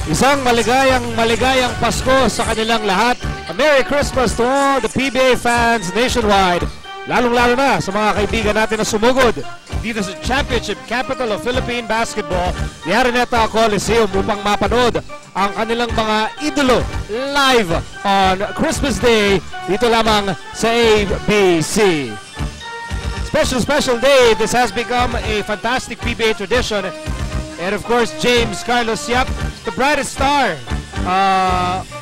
Isang maligayang Pasko sa kanilang lahat. A Merry Christmas to all the PBA fans nationwide. Lalong-lalo na sa mga kaibigan natin na sumugod dito sa Championship Capital of Philippine Basketball, the Araneta Coliseum, upang mapanood ang kanilang mga idolo live on Christmas Day dito lamang sa ABC. Special day. This has become a fantastic PBA tradition. And of course, James Carlos Yap, the brightest star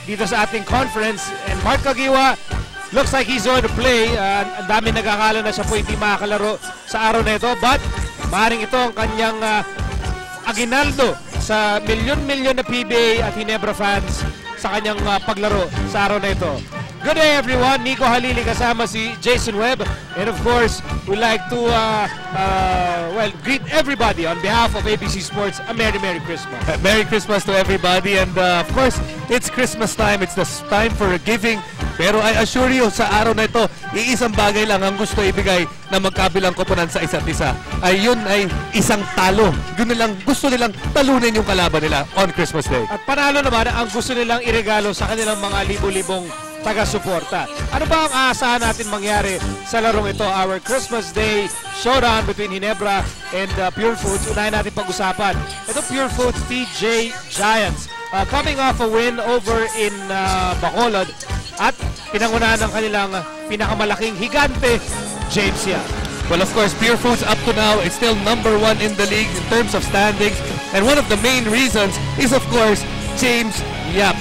dito sa ating conference. And Mark Caguioa looks like he's going to play. Ang dami nagkakala na siya po hindi makakalaro sa araw na ito. But maaaring ito ang kanyang aginaldo sa milyon-milyon na PBA at Ginebra fans sa kanyang paglaro sa araw na ito. Good day everyone, Nico Halili kasama si Jason Webb, and of course we'd like to greet everybody on behalf of ABC Sports. A Merry Christmas. Merry Christmas to everybody, and of course it's Christmas time. It's the time for giving. Pero I assure you, sa araw na ito, iisang bagay lang ang gusto ibigay na magkabilang koponan sa isa't isa. Yun ay isang talo. Yun nilang, gusto nilang talunin yung kalaban nila on Christmas Day. At panalo naman ang gusto nilang iregalo sa kanilang mga libo-libong taga-suporta. Ano ba ang aasahan natin mangyari sa larong ito? Our Christmas Day showdown between Ginebra and Pure Foods. Unahin natin pag-usapan. Ito Pure Foods TJ Giants. Coming off a win over in Bacolod at pinangunahan ng kanilang pinakamalaking higante, James Yap. Well, of course, Pure Foods up to now is still #1 in the league in terms of standings. And one of the main reasons is, of course, James Yap.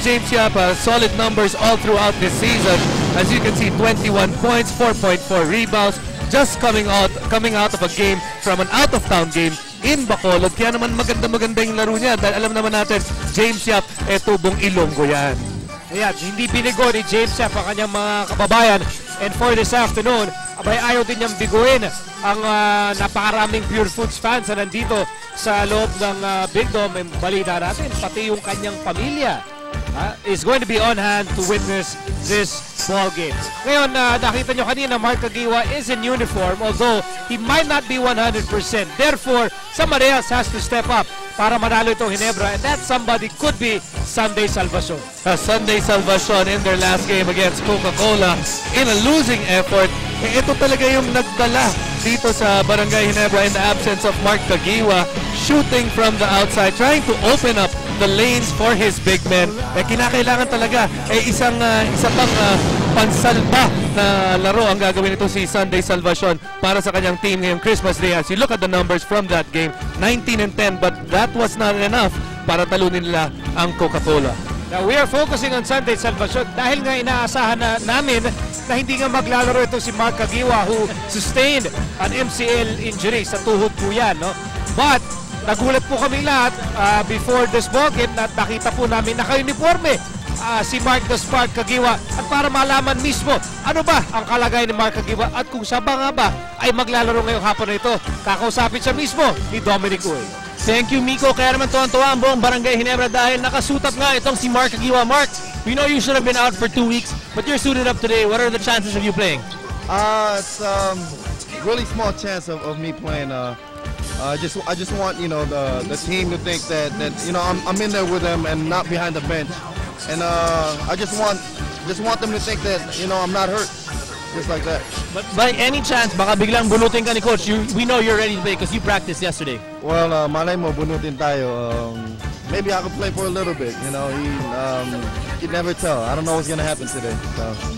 James Yap, solid numbers all throughout this season. As you can see, 21 points, 4.4 rebounds, just coming out of a game from an out-of-town game in Bacolod. Kaya naman maganda yung laro niya dahil alam naman natin, James Yap, tubong Ilonggo yan. Ayan, hindi binigo ni James Yap ang kanyang mga kababayan. And for this afternoon, ayaw din niyang biguin ang napakaraming Pure Foods fans na nandito sa loob ng Big Dome. Balita natin, pati yung kanyang pamilya is going to be on hand to witness this ball game. Ngayon, nakita nyo kanina, Mark Caguioa is in uniform, although he might not be 100%. Therefore, somebody else has to step up para manalo itong Ginebra, and that somebody could be Sunday Salvacion. Sunday Salvacion in their last game against Coca-Cola in a losing effort. Ito talaga yung nagdala dito sa Barangay Ginebra in the absence of Mark Caguioa, shooting from the outside, trying to open up the lanes for his big men. Kinakailangan talaga isa pang pansalba na laro ang gagawin ito si Sunday Salvacion para sa kanyang team ngayong Christmas Day. As you look at the numbers from that game, 19-10, but that was not enough para talunin nila ang Coca-Cola. Now, we are focusing on Sunday Salvacion dahil nga inaasahan namin na hindi nga maglalaro ito si Mark Caguioa, who sustained an MCL injury. Sa tuhod po yan, no? But nagulat po kami lahat before this ball game na nakita po namin naka-uniforme si Mark the Spark Caguioa, at para malaman mismo ano ba ang kalagayan ni Mark Caguioa at kung siya ba ay maglalaro ngayong hapon na ito, kakausapin siya mismo ni Dominic Uy. Thank you, Miko. Kaya naman tuwang-tuwa ang buong Barangay Ginebra dahil nakasutap nga itong si Mark Caguioa. Mark, we know you should have been out for 2 weeks, but you're suited up today. What are the chances of you playing? It's really small chance of me playing. I just want the team to think that I'm in there with them and not behind the bench, and I just want them to think that I'm not hurt, just like that. But by any chance, baka biglang bunutin ka ni Coach. We know you're ready to play because you practiced yesterday. Well, malay mo bunutin tayo. Maybe I could play for a little bit. You can never tell. I don't know what's gonna happen today,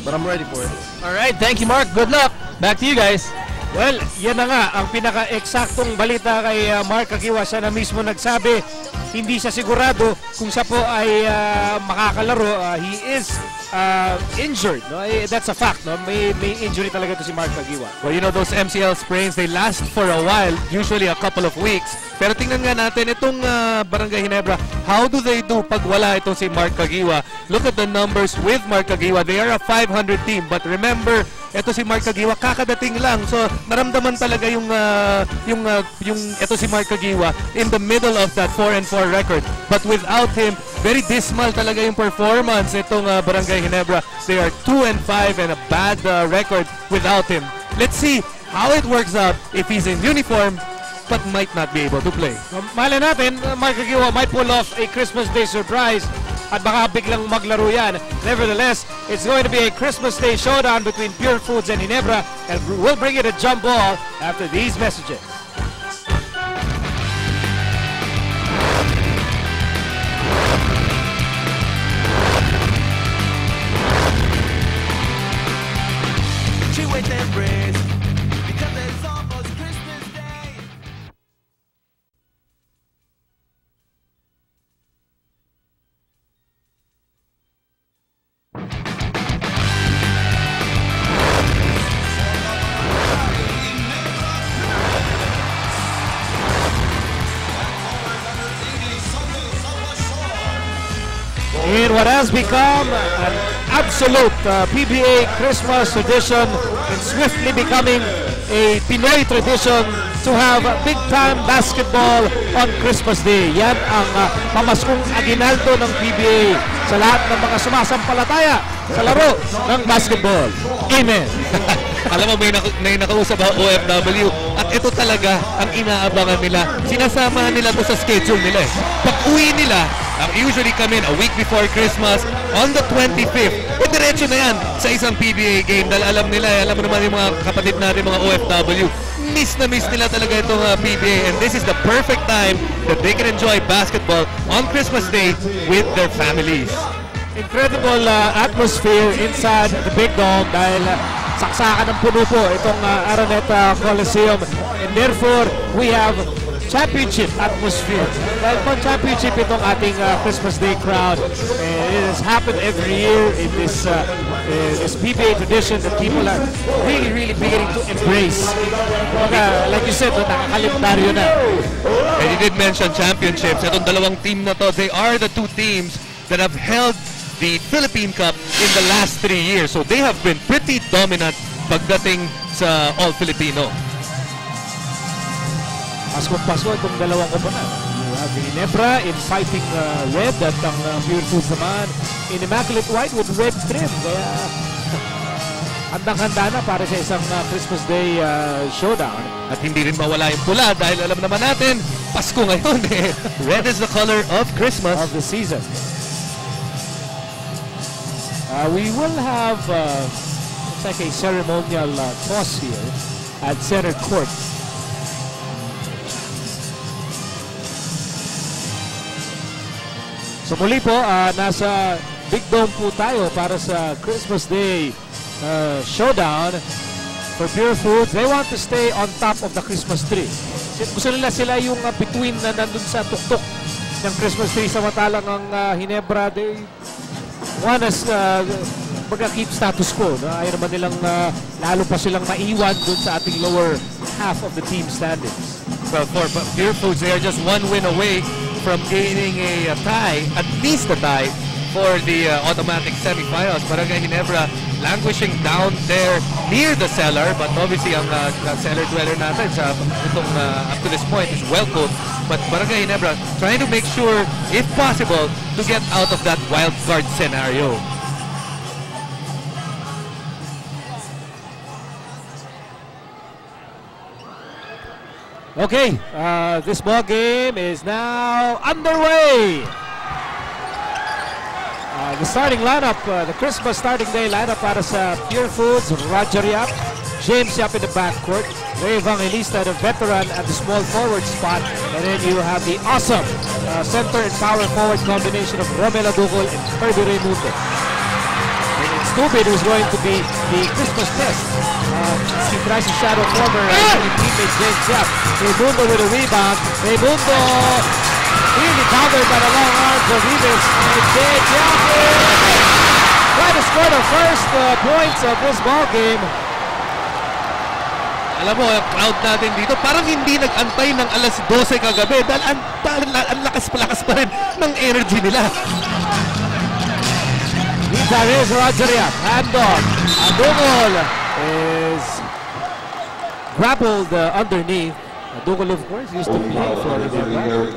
but I'm ready for it. All right, thank you, Mark. Good luck. Back to you guys. Well, yan na nga ang pinaka-eksaktong balita kay Mark Caguioa. Siya na mismo nagsabi, hindi siya sigurado kung siya po ay makakalaro. He is injured. No? That's a fact. No? May injury talaga ito si Mark Caguioa. Well, those MCL sprains, they last for a while, usually a couple of weeks. Pero tingnan nga natin, itong Barangay Ginebra, how do they do pag wala itong si Mark Caguioa? Look at the numbers with Mark Caguioa. They are a 500 team. But remember, ito si Mark Caguioa, kakadating lang. So, naramdaman talaga yung ito si Mark Caguioa in the middle of that 4-4 record. But without him, very dismal talaga yung performance itong Barangay Ginebra. They are 2-5 and a bad record without him. Let's see how it works out if he's in uniform but might not be able to play. Mali natin, Mark Aguiwa might pull off a Christmas Day surprise at baka biglang maglaro yan. Nevertheless, it's going to be a Christmas Day showdown between Pure Foods and Ginebra, and we'll bring you the jump ball after these messages. In what has become an absolute PBA Christmas tradition and swiftly becoming a Pinoy tradition to have big-time basketball on Christmas Day. Yan ang pamaskong aginaldo ng PBA sa lahat ng mga sumasampalataya sa laro ng basketball. Amen! Alam mo, may nakausap ako OFW at ito talaga ang inaabangan nila. Sinasamahan nila to sa schedule nila eh. Pag-uwi nila, usually come in a week before Christmas on the 25th. Diretso na yan sa isang PBA game dahil alam nila, alam mo naman yung mga kapatid natin, mga OFW, miss na miss nila talaga itong PBA, and this is the perfect time that they can enjoy basketball on Christmas Day with their families. Incredible atmosphere inside the Big Dome dahil saksakan ng puno po itong Araneta Coliseum, and therefore we have championship atmosphere. Dahil pang championship itong ating Christmas Day crowd, and it has happened every year in this PBA tradition that people are really beginning to embrace. Like you said, nakakalendaryo na. And you did mention championships. Itong dalawang team na to, they are the two teams that have held the Philippine Cup in the last 3 years. So they have been pretty dominant pagdating sa All-Filipino. Pasko itong dalawang koponan. You have the Ginebra in fighting red at ang Pure Foods naman in immaculate white with red trim. Kaya handang-handa na para sa isang Christmas Day showdown. At hindi rin mawala yung pula dahil alam naman natin, Pasko ngayon eh. Red is the color of Christmas. Of the season. We will have it's like a ceremonial toss here at center court. So muli po, nasa Big Dome po tayo para sa Christmas Day showdown for Pure Foods. They want to stay on top of the Christmas tree. Gusto nila sila yung between na nandun sa tuktok ng Christmas tree, samantalang ang Ginebra, they want us keep status quo. Ayaw naman nilang lalo pa silang maiwan dun sa ating lower half of the team standings. Well, for Pure Foods, they are just one win away from gaining a tie, at least a tie, for the automatic semifinals. Barangay Ginebra languishing down there near the cellar, but obviously ang cellar dweller natin sa itong up to this point is well coached. But Barangay Ginebra trying to make sure, if possible, to get out of that wild card scenario. Okay, this ball game is now underway. The starting lineup, the Christmas starting day lineup para sa Pure Foods: Roger Yap, James Yap in the backcourt, Ray Evangelista, the veteran, at the small forward spot, and then you have the awesome center and power forward combination of Romel Aducol and Kirby Raimundo. Stupid who's going to be the Christmas test. He tries to shadow former teammate James Yap. Raimundo with a rebound. Raimundo really covered by the long arms of Rivas. And James Yap trying to score the first points of this ball game. Alam mo, ang crowd natin dito, parang hindi nag-antay ng alas 12 kagabi dahil ang lakas pa rin ng energy nila. There is Roger Yap, handoff. Aducol is grappled underneath. Aducol, of course, used to play for the Ginebra.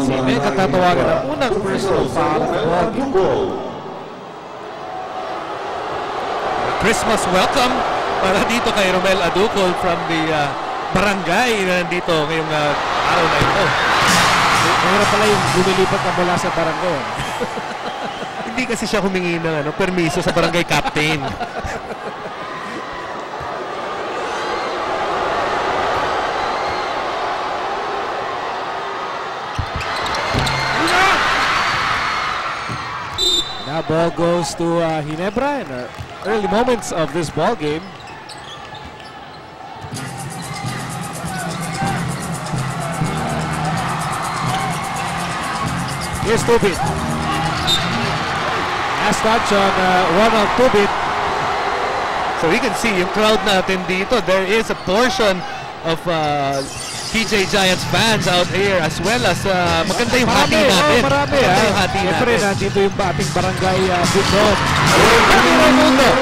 Si Mel katatawagan ang unang personal foul ng ball game. Christmas welcome para dito kay Romel Aducol from the barangay na nandito ngayong araw na ito. Mahirap pala yung lumilipat na mula sa barangay. Hindi kasi siya humingi ng permiso sa barangay captain. Now ball goes to Ginebra in the early moments of this ball game. Here's Tubit. Last touch on Ronald Tubit. So we can see yung crowd natin dito. There is a portion of PJ Giants fans out here as well as maganda yung hati natin. Marami. Maganda yung hati Siyempre, natin. nandito yung ating barangay Bundok.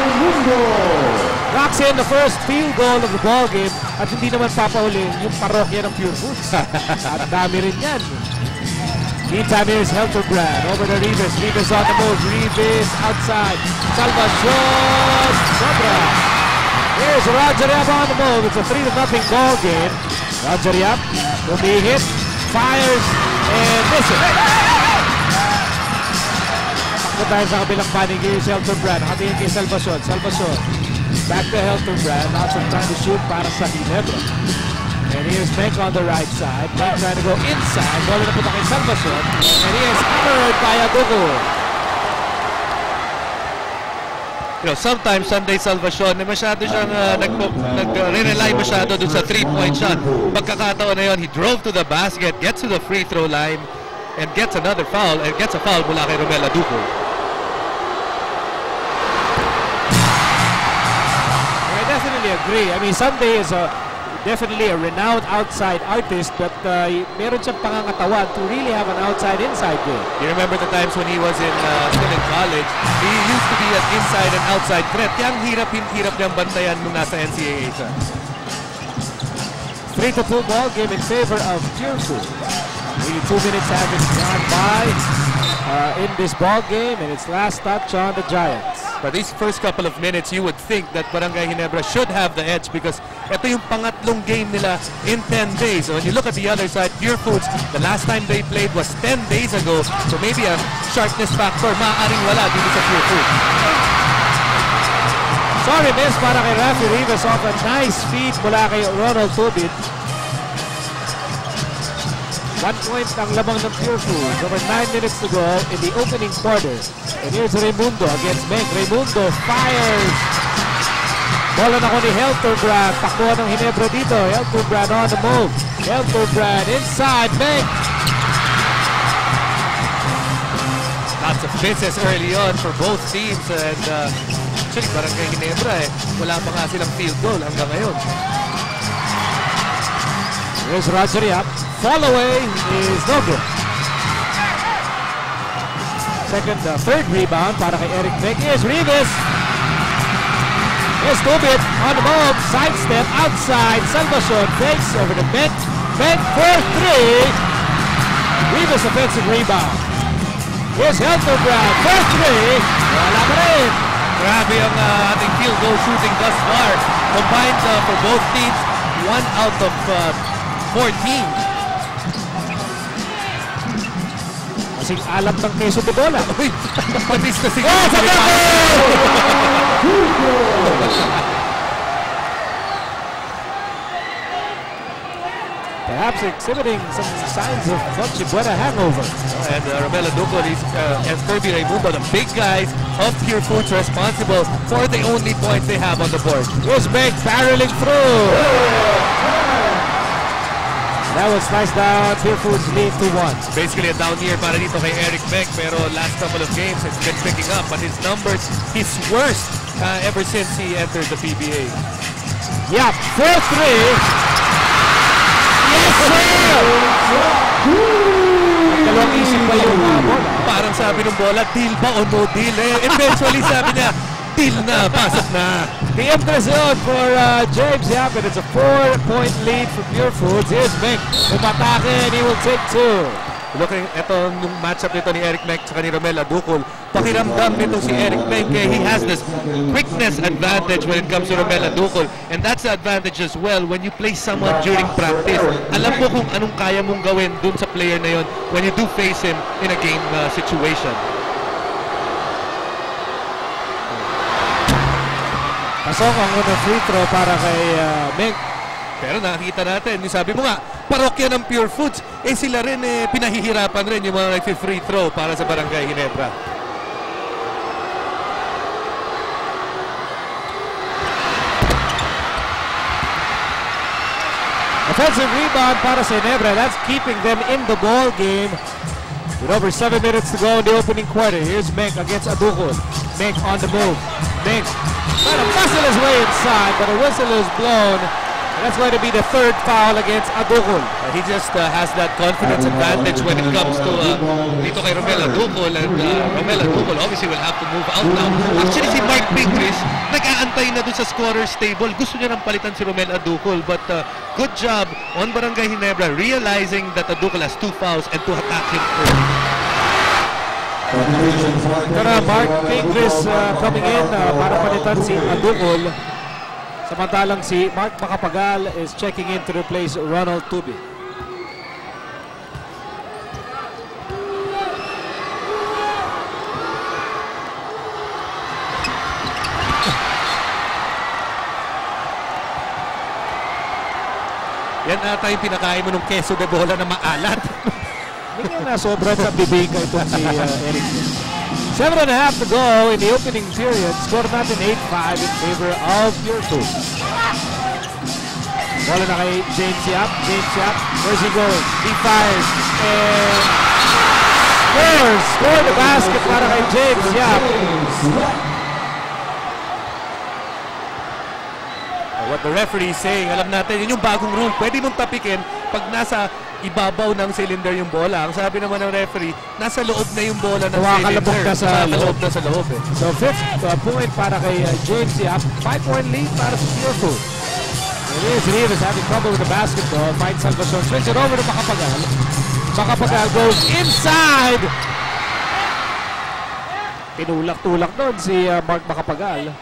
Knocks in the first field goal of the ball game at hindi naman papaulin yung parokya ng Pure Foods. At dami rin yan. Meantime, here's Helterbrand over to Rivas. Rivas on the move. Rivas outside. Salvacion. Sobra. Here's Roger Yap on the move. It's a 3-0 ball game. Roger Yap will be hit. Fires and misses. Takbo tayo sa kabilang panig. Here's Helterbrand. Nakatingin kay Salvacion. Salvacion. Back to Helterbrand. Now trying to shoot para sa Ginebra. And here's Menk on the right side. Menk trying to go inside. Ball na punta kay Salvacion. And he is hammered by Agogo. You know, sometimes Sunday Salvacion, masyado siyang nag-rely masyado dun sa 3-point shot. Pagkakataon na yun, he drove to the basket, gets to the free throw line, and gets another foul, and gets a foul mula kay Romel Aduco. I definitely agree. I mean, Sunday is definitely a renowned outside artist, but meron siyang pangangatawan to really have an outside-inside game. You remember the times when he was still in college, he used to be an inside and outside threat. Kaya ang hirap niyang bantayan nung nasa NCAA siya. 3-2 ball game in favor of Pure Foods. Really 2 minutes have been gone by in this ball game, and its last touch on the Giants. But these first couple of minutes, you would think that Barangay Ginebra should have the edge because ito yung pangatlong game nila in 10 days. So when you look at the other side, Pure Foods, the last time they played was 10 days ago. So maybe a sharpness factor maaaring wala dito sa Pure Foods. Sorry, miss para kay Rafi Rivas off a nice feed mula kay Ronald Tubit. 1 point ang lamang ng Pure Foods. Over 9 minutes to go in the opening quarter. And here's Raimundo against Menk. Raimundo fires. Bola na ko ni Helterbrand. Takbo ng Ginebra dito. Helterbrand on the move. Helterbrand inside. Menk. Lots of misses early on for both teams. And actually, Barangay Ginebra wala pa nga silang field goal hanggang ngayon. Here's Roger Yap. Fall away is no good. Third rebound para kay Eric Menk. Here's Rivas. Here's Tubit on the move. Sidestep outside. Salvacion fakes over to Menk. Menk for 3. Rivas offensive rebound. Here's Helterbrand for 3. Wala pa rin. Grabe ang ating field goal shooting thus far. Combined for both teams, 1 out of 14. Kasing alam ng keso de bola. Uy, patis na siguro. Oh, perhaps exhibiting some signs of Noche Buena hangover. And Romel Aduco and Kirby Raimundo, the big guys of Pure Foods, responsible for the only points they have on the board. Here's Menk barreling through. That was sliced down. Pure Foods lead to 1. Basically a down year para dito kay Eric Menk, pero last couple of games has been picking up, but his numbers, his worst ever since he entered the PBA. Yeah, 4-3. Yes, sir! Dalawang isip pa yung bola. Parang sabi ng bola, deal ba o no deal? Eventually sabi niya, deal na, pasok na. The impression for James Yap, and it's a 4-point lead for Pure Foods. Here's Menk. Umatake, and he will take 2. Looking, ito yung matchup nito ni Eric Meng sa ni Romel Aducol. Pakiramdam nito si Eric Meng kaya he has this quickness advantage when it comes to Romel Aducol. And that's the advantage as well when you play someone during practice. Alam mo kung anong kaya mong gawin dun sa player na yon when you do face him in a game situation. Pasok ang unang free throw para kay Meng. Pero nakikita natin, yung sabi mo nga, parokya ng Pure Foods, sila rin pinahihirapan rin yung mga nag-free throw para sa Barangay Ginebra. Offensive rebound para sa Ginebra. That's keeping them in the ball game. With over 7 minutes to go in the opening quarter. Here's Meng against Aducol. Meng on the move. Meng trying to muscle his way inside, but a whistle is blown. That's going to be the third foul against Aducol. He just has that confidence advantage when it comes to dito kay Romel Aducol, and Romel Aducol obviously will have to move out now. Actually si Mark Pingris nag-aantay na doon sa scorer's table. Gusto niya nang palitan si Romel Aducol, but good job on Barangay Ginebra realizing that Aducol has 2 fouls and to attack him early. Pero Mark Pingris coming in para palitan si Aducol. Samantalang si Mark Macapagal is checking in to replace Ronald Tubi. Yan ata yung pinakain mo ng queso de bola na maalat. Hindi nga sobrang sa bibig ka itong si Eric. 7.5 to go in the opening period. Score natin 8-5 in favor of Pure Foods. Bola na kay James Yap. James Yap, where's he going? He fires and scores! Score the basket para kay James Yap. What the referee is saying, alam natin, yun yung bagong rule. Pwede mong tapikin pag nasa ibabaw ng cylinder yung bola. Ang sabi naman ng referee, nasa loob na yung bola ng cylinder. Na sa loob. Na sa loob eh. So 5th point para kay James Yap. 5-point lead para sa Pure Food. It is having trouble with the basketball. Finds Salvacion. Swings it over to Macapagal. Macapagal goes inside. Pinulak-tulak doon si Mark Macapagal.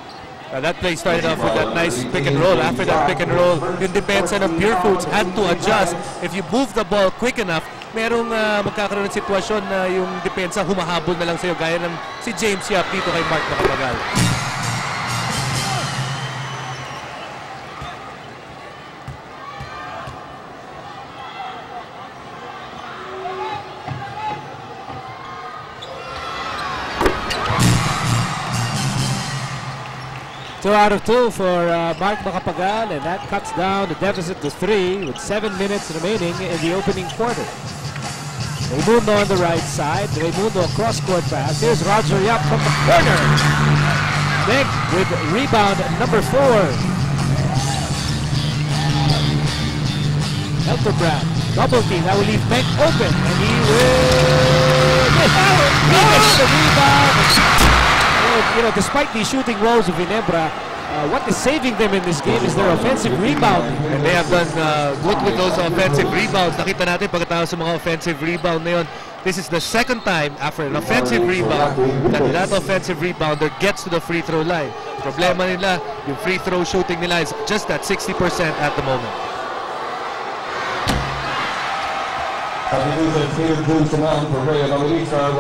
That play started off with that nice pick and roll. After that pick and roll, yung depensa ng Pure Foods had to adjust. If you move the ball quick enough, merong magkakaroon ng sitwasyon na yung depensa humahabol na lang sa'yo gaya ng si James Yap dito kay Mark Macapagal. Two out of 2 for Mark Macapagal, and that cuts down the deficit to 3 with 7 minutes remaining in the opening quarter. Raimundo on the right side. Raimundo cross-court pass. Here's Roger Yap from the corner. Meng with rebound number 4. Elterbrand, double team. That will leave Meng open, and he will gets the rebound. You know, despite the shooting woes of Ginebra, what is saving them in this game is their offensive rebounding. And they have done good with those offensive rebounds. Nakita natin pagkatapos sa mga offensive rebound na yun, this is the second time after an offensive rebound that offensive rebounder gets to the free throw line. Problema nila, yung free throw shooting nila is just at 60% at the moment.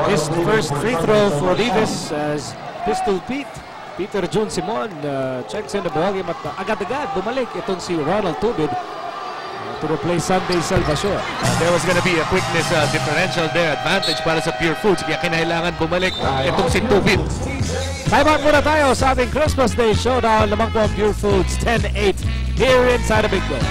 His first free throw for Rivas as Pistol Pete. Peter Jun Simon checks in the ballgame at agad-agad bumalik itong si Ronald Tubid to replace Sunday Salvacion. There was going to be a quickness differential there, advantage para sa Pure Foods. Kaya kinailangan bumalik itong si Tubid. Time out muna tayo sa ating Christmas Day Showdown. Lamang po ang Pure Foods 10-8 here inside a Big Goal.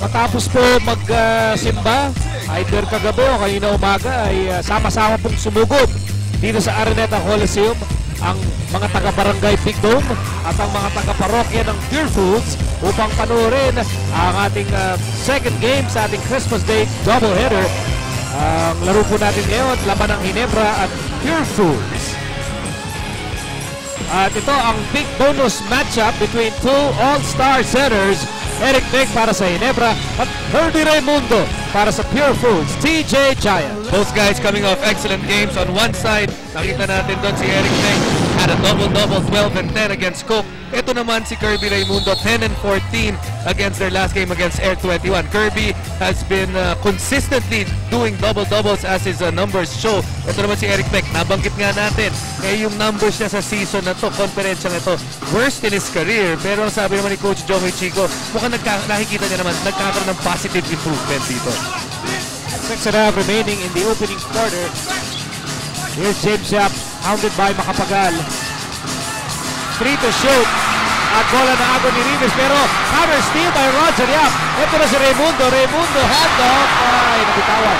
Matapos po magsimba, either kagabi o kanina umaga ay sama-sama pong sumugod dito sa Araneta Coliseum ang mga taga-barangay Big Dome at ang mga taga-parokya ng Pure Foods upang panoorin ang ating second game sa ating Christmas Day doubleheader. Ang laro po natin ngayon, laban ng Ginebra at Pure Foods. At ito ang big bonus matchup between two all-star centers. Eric Meg para sa Ginebra at Herdy Raimundo para sa Pure Foods, TJ Giant. Both guys coming off excellent games. On one side, nakita natin doon si Eric Meg had a double-double, 12 and 10 against Cook. Ito naman si Kirby Raimundo, 10 and 14 against their last game against Air 21. Kirby has been consistently doing double-doubles as his numbers show. Ito naman si Eric Meg, nabanggit nga natin, yung numbers niya sa season na to, konferensyang ito, worst in his career. Pero sabi naman ni Coach Joey Chico, mukhang nakikita niya naman, nagkakaroon ng positive improvement dito. 6.5 remaining in the opening quarter. Here's James Yap, hounded by Macapagal. 3 to shoot. At bola na agad ni Rivas, pero counter steal by Roger Yap. Ito na si Raimundo. Raimundo, handoff. Ay, nabitawan.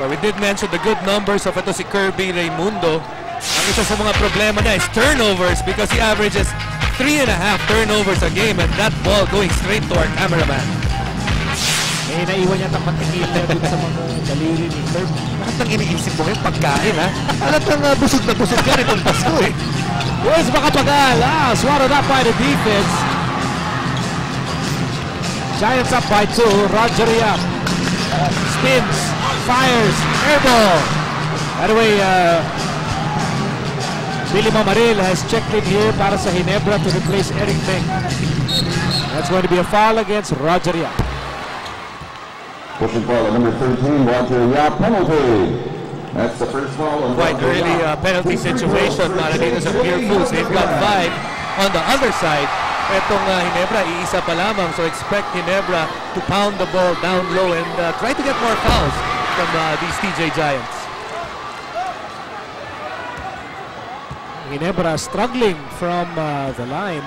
But we did mention the good numbers of ito si Kirby Raimundo. Ang isa sa mga problema niya is turnovers because he averages 3.5 turnovers a game and that ball going straight to our cameraman. Eh, naiwan niya ang matikil na dun sa mga daliri ni Kirby. Bakit nang iniisip mo yung pagkain, ha? Alat nang busog na busog ka itong Pasko, eh. Where's Macapagal? Swallowed up by the defense. Giants up by 2. Roger Yap spins, fires, air ball. By the way, Billy Mamaril has checked in here para sa Ginebra to replace Eric Meng. That's going to be a foul against Roger Yap. Pushing foul, number 13, Roger Yap, penalty. That's the first foul. Quite early penalty situation para dito sa Pure Foods. They've got 5 on the other side. Etong Ginebra, iisa pa lamang. So expect Ginebra to pound the ball down low and try to get more fouls from these TJ Giants. Ginebra struggling from the line.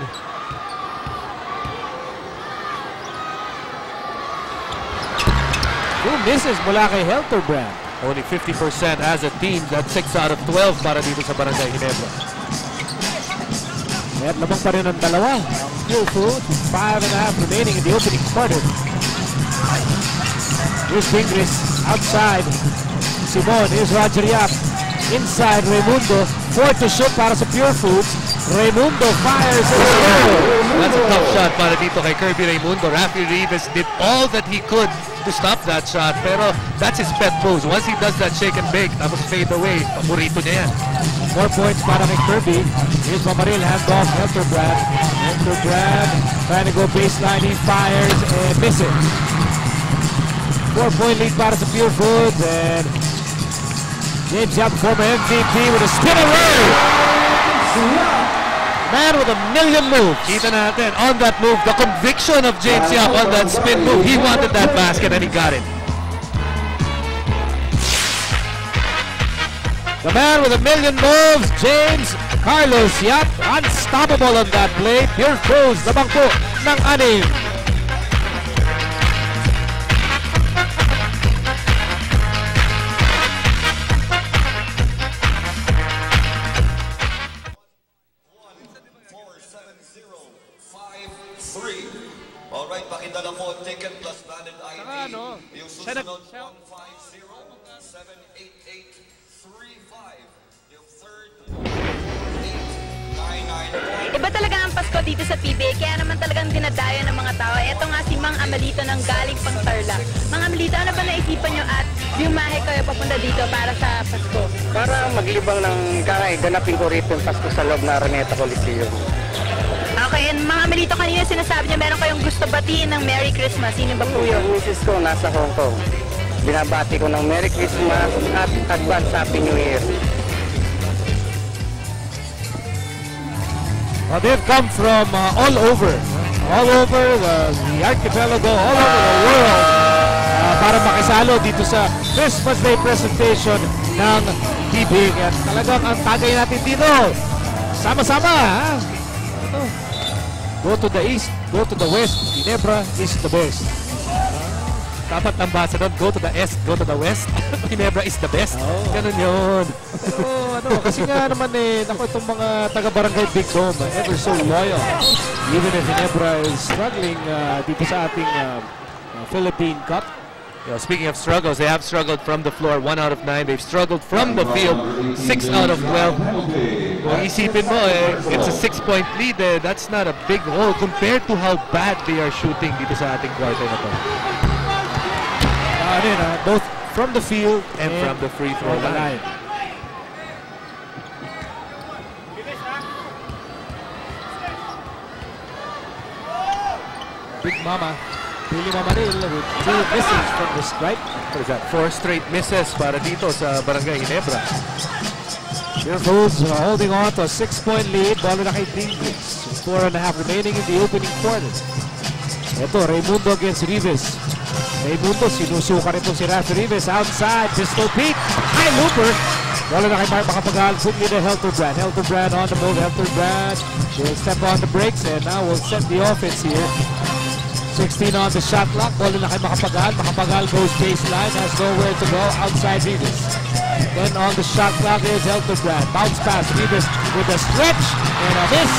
Who misses mula kay Helterbrand? Only 50% as a team. That's 6 out of 12 para dito sa Barangay Ginebra. At labang pa rin ang dalawa. Pure Food, 5.5 remaining in the opening quarter. Here's Pingris outside. Simon, here's Roger Yap. Inside Raimundo, 4 to shoot para sa Pure Foods. Raimundo fires. That's a tough shot para dito kay Kirby Raimundo. Rafi Rivas did all that he could to stop that shot, pero that's his pet pose. Once he does that shake and bake, tapos fade away, paborito niya yan. 4 points para kay Kirby. Here's Mamaril, handoff, Helterbrand. Helterbrand trying to go baseline, he fires and misses. 4-point lead para sa Pure Foods, and James Yap, former MVP, with a spin away. Man with a million moves. Kita natin on that move, the conviction of James Yap on that spin move. He wanted that basket and he got it. The man with a million moves, James Carlos Yap, unstoppable on that play. Pure Foods, labang po ng 6. Alright, pakidala po ticket plus valid ID. Yung susunod 150-788-35. Yung third 899. Iba talaga ang Pasko dito sa PBA, kaya naman talagang dinadayo ng mga tao. Ito nga si Mang Amelito ng galing pang Tarlac. Mang Amelito, ano ba naisipan nyo at bumahe kayo papunta dito para sa Pasko? Para maglibang ng ganapin ko rito yung Pasko sa loob na Araneta Coliseum. Okay, and Mang Amelito, kanina sinasabi niyo meron kayong gusto batiin ng Merry Christmas. Sino ba po yun? Yung misis ko nasa Hong Kong. Binabati ko ng Merry Christmas at Advance Happy New Year. Well, they've come from all over the archipelago, all over the world para makisalo dito sa Christmas Day presentation ng PBA. At talagang ang tagay natin dito, sama-sama, ha? Go to the east, go to the west. Ginebra is the best. Dapat ambassador, go to the east, go to the west. Ginebra is the best. Ganun yun. Pero kasi nga naman naku, itong mga taga-barangay Big Dome, ever so loyal. Even if Ginebra is struggling dito sa ating Philippine Cup. You know, speaking of struggles, they have struggled from the floor, 1 out of 9. They've struggled from the field, 6 out of 12. Kung isipin mo, it's a 6-point lead. That's not a big hole compared to how bad they are shooting dito sa ating quarter na to. Both from the field and from the free throw line. Big Mama. Billy Mamaril with 2 misses from the stripe. What is that? 4 straight misses para dito sa Barangay Ginebra. Pure Foods holding on to a 6-point lead. Ball na kay Dingus. 4.5 remaining in the opening quarter. Ito, Raimundo against Rivas. Raimundo, sinusuka rin si Rafa Rivas. Outside, pistol peek. High looper. Ball na kay Mark Makapagal. Quickly to Helterbrand. Helterbrand on the move. Helterbrand will step on the brakes and now will set the offense here. 16 on the shot clock. Ball na kay Makapagal. Makapagal goes baseline. Has nowhere to go. Outside Rivas. Then on the shot clock is Helterbrand. Bounce pass. Rivas with a stretch and a miss.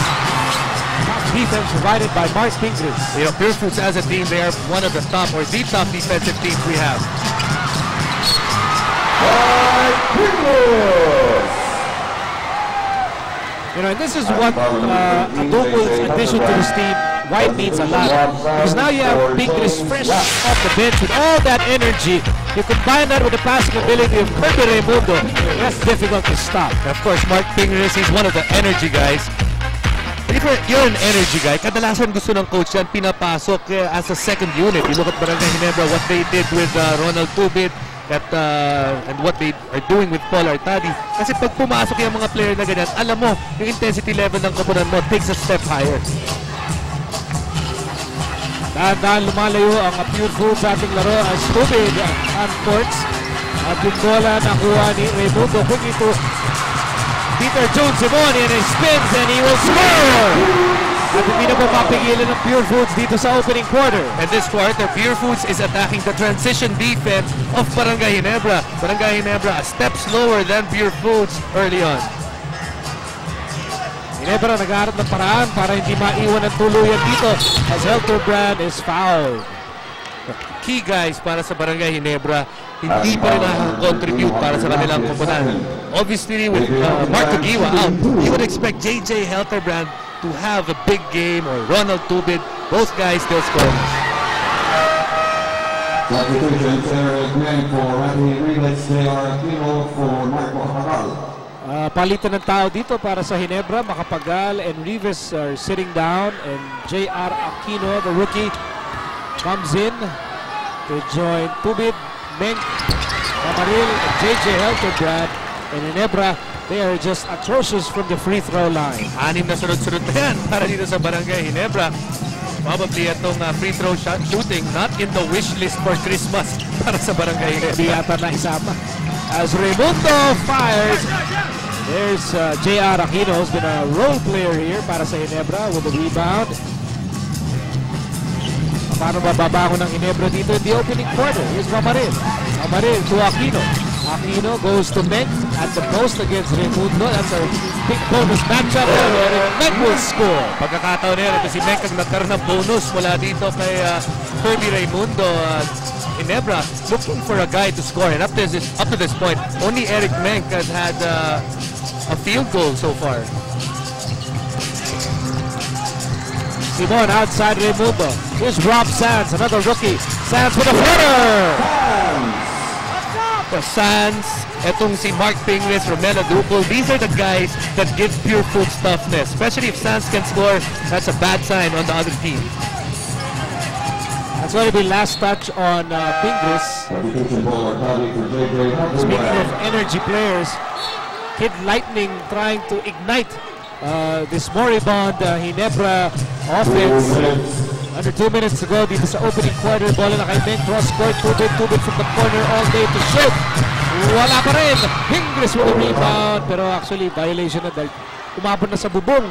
Top defense provided by Mark Pingris. You know, Pure Foods as a team, they are one of the top or the top defensive teams we have. You know, and this is what Adobo's addition to this team, White means a lot. Because now you have Pingris fresh off the bench with all that energy. You combine that with the passing ability of Kirby Raimundo. That's difficult to stop. And of course, Mark Pingris, he's one of the energy guys. If you're an energy guy, kadalasan gusto ng coach yan, pinapasok as a second unit. You look at Barangay Ginebra, what they did with Ronald Tubit, and what they are doing with Paul Artadi. Kasi pag pumasok yung mga player na ganyan, alam mo, yung intensity level ng koponan mo takes a step higher. Dahan-dahan lumalayo ang Pure Foods sa ating laro as Tubit on courts. At yung bola nakuha ni Raimundo. Quickly to Peter Jones-Simon and he spins and he will score! At hindi na po mapigilan ng Pure Foods dito sa opening quarter. And this quarter, Pure Foods is attacking the transition defense of Barangay Ginebra. Barangay Ginebra a step slower than Pure Foods early on. Ginebra nag-aarap ng paraan para hindi maiwan ng tuluyan dito as Helterbrand is fouled. Key guys para sa Barangay Ginebra, hindi pa rin nakaka-contribute para sa kanilang koponan. Obviously, with Mark Kagiwa out, you would expect JJ Helterbrand to have a big game, or Ronald Tubid. Both guys still score. Substitutions, Eric Meng for Randy Rivas, J.R. Aquino for Mark Makapagal. Palitan ng tao dito para sa Ginebra. Makapagal and Rivas are sitting down and J.R. Aquino, the rookie, comes in to join Tubid, Meng, Mamaril, and J.J. Helterbrand. And Ginebra, they are just atrocious from the free throw line. 6 na sunod-sunod na yan para dito sa Barangay Ginebra. Probably itong free throw shooting not in the wish list for Christmas para sa Barangay Ginebra. Hindi yata na isama. As Raimundo fires, there's J.R. Aquino, who's been a role player here para sa Ginebra with the rebound. Paano mababangon ng Ginebra dito in the opening quarter? Here's Mamaril. Mamaril to Aquino. Aquino goes to Meng at the post against Raimundo. That's a big bonus matchup. Meng will score. Pagkakataon nila, ito si Meng ang nagkaroon ng bonus mula dito kay Kirby Raimundo. Ginebra looking for a guy to score. And up to this point, only Eric Meng has had a field goal so far. Simon outside Raimundo. Here's Rob Sands, another rookie. Sands with a footer! Sands, etong si Mark Pingris, Romelo Dupo, these are the guys that give Pure Foods toughness. Especially if Sands can score, that's a bad sign on the other team. That's going to be last touch on Pingris. Speaking of energy players, Kid Lightning trying to ignite this moribund Ginebra offense. Under 2 minutes to go dito sa opening quarter. Bola na kay Meng, cross court, Tubit from the corner all day to shoot. Wala pa rin. Pingris with a rebound. Pero actually, violation na dahil umabot na sa bubong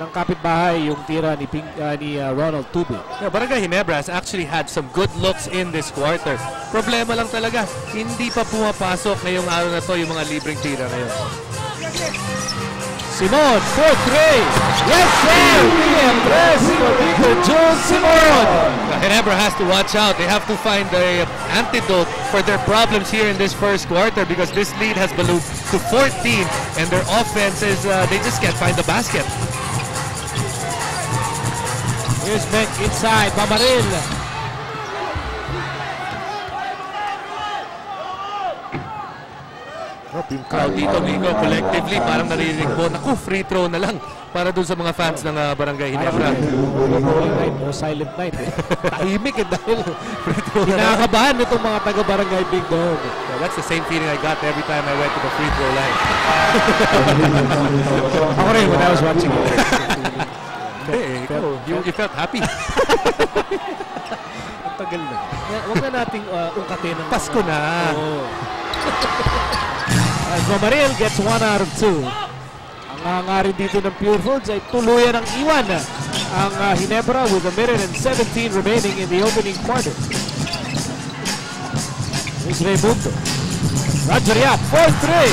ng kapitbahay yung tira ni, Ronald Tubig. Yeah, Barangay Ginebra has actually had some good looks in this quarter. Problema lang talaga, hindi pa pumapasok ngayong araw na to yung mga libreng tira ngayon. Simon, 4-3. Yes, sir! PM3 for Peter June Simon. Ginebra has to watch out. They have to find the antidote for their problems here in this first quarter because this lead has ballooned to 14 and their offense is, they just can't find the basket. Here's Beck inside, Bamaril. Yung crowd dito, Migo, collectively, parang naririnig mo, naku, free throw na lang para dun sa mga fans ng Barangay Ginebra. No silent night. Tahimik dahil kinakabahan nitong mga taga-Barangay Big Dog. Yeah, that's the same feeling I got every time I went to the free throw line. Ako rin when I was watching it. You felt happy. Ang tagal na. Huwag na nating ungkatin ng Pasko na. As Bamaril gets 1 out of 2. Ang hangarin dito ng Pure Foods ay tuluyan ang iwan ang Ginebra with 1:17 remaining in the opening quarter. Here's Raimundo. Roger Yap, 4-3.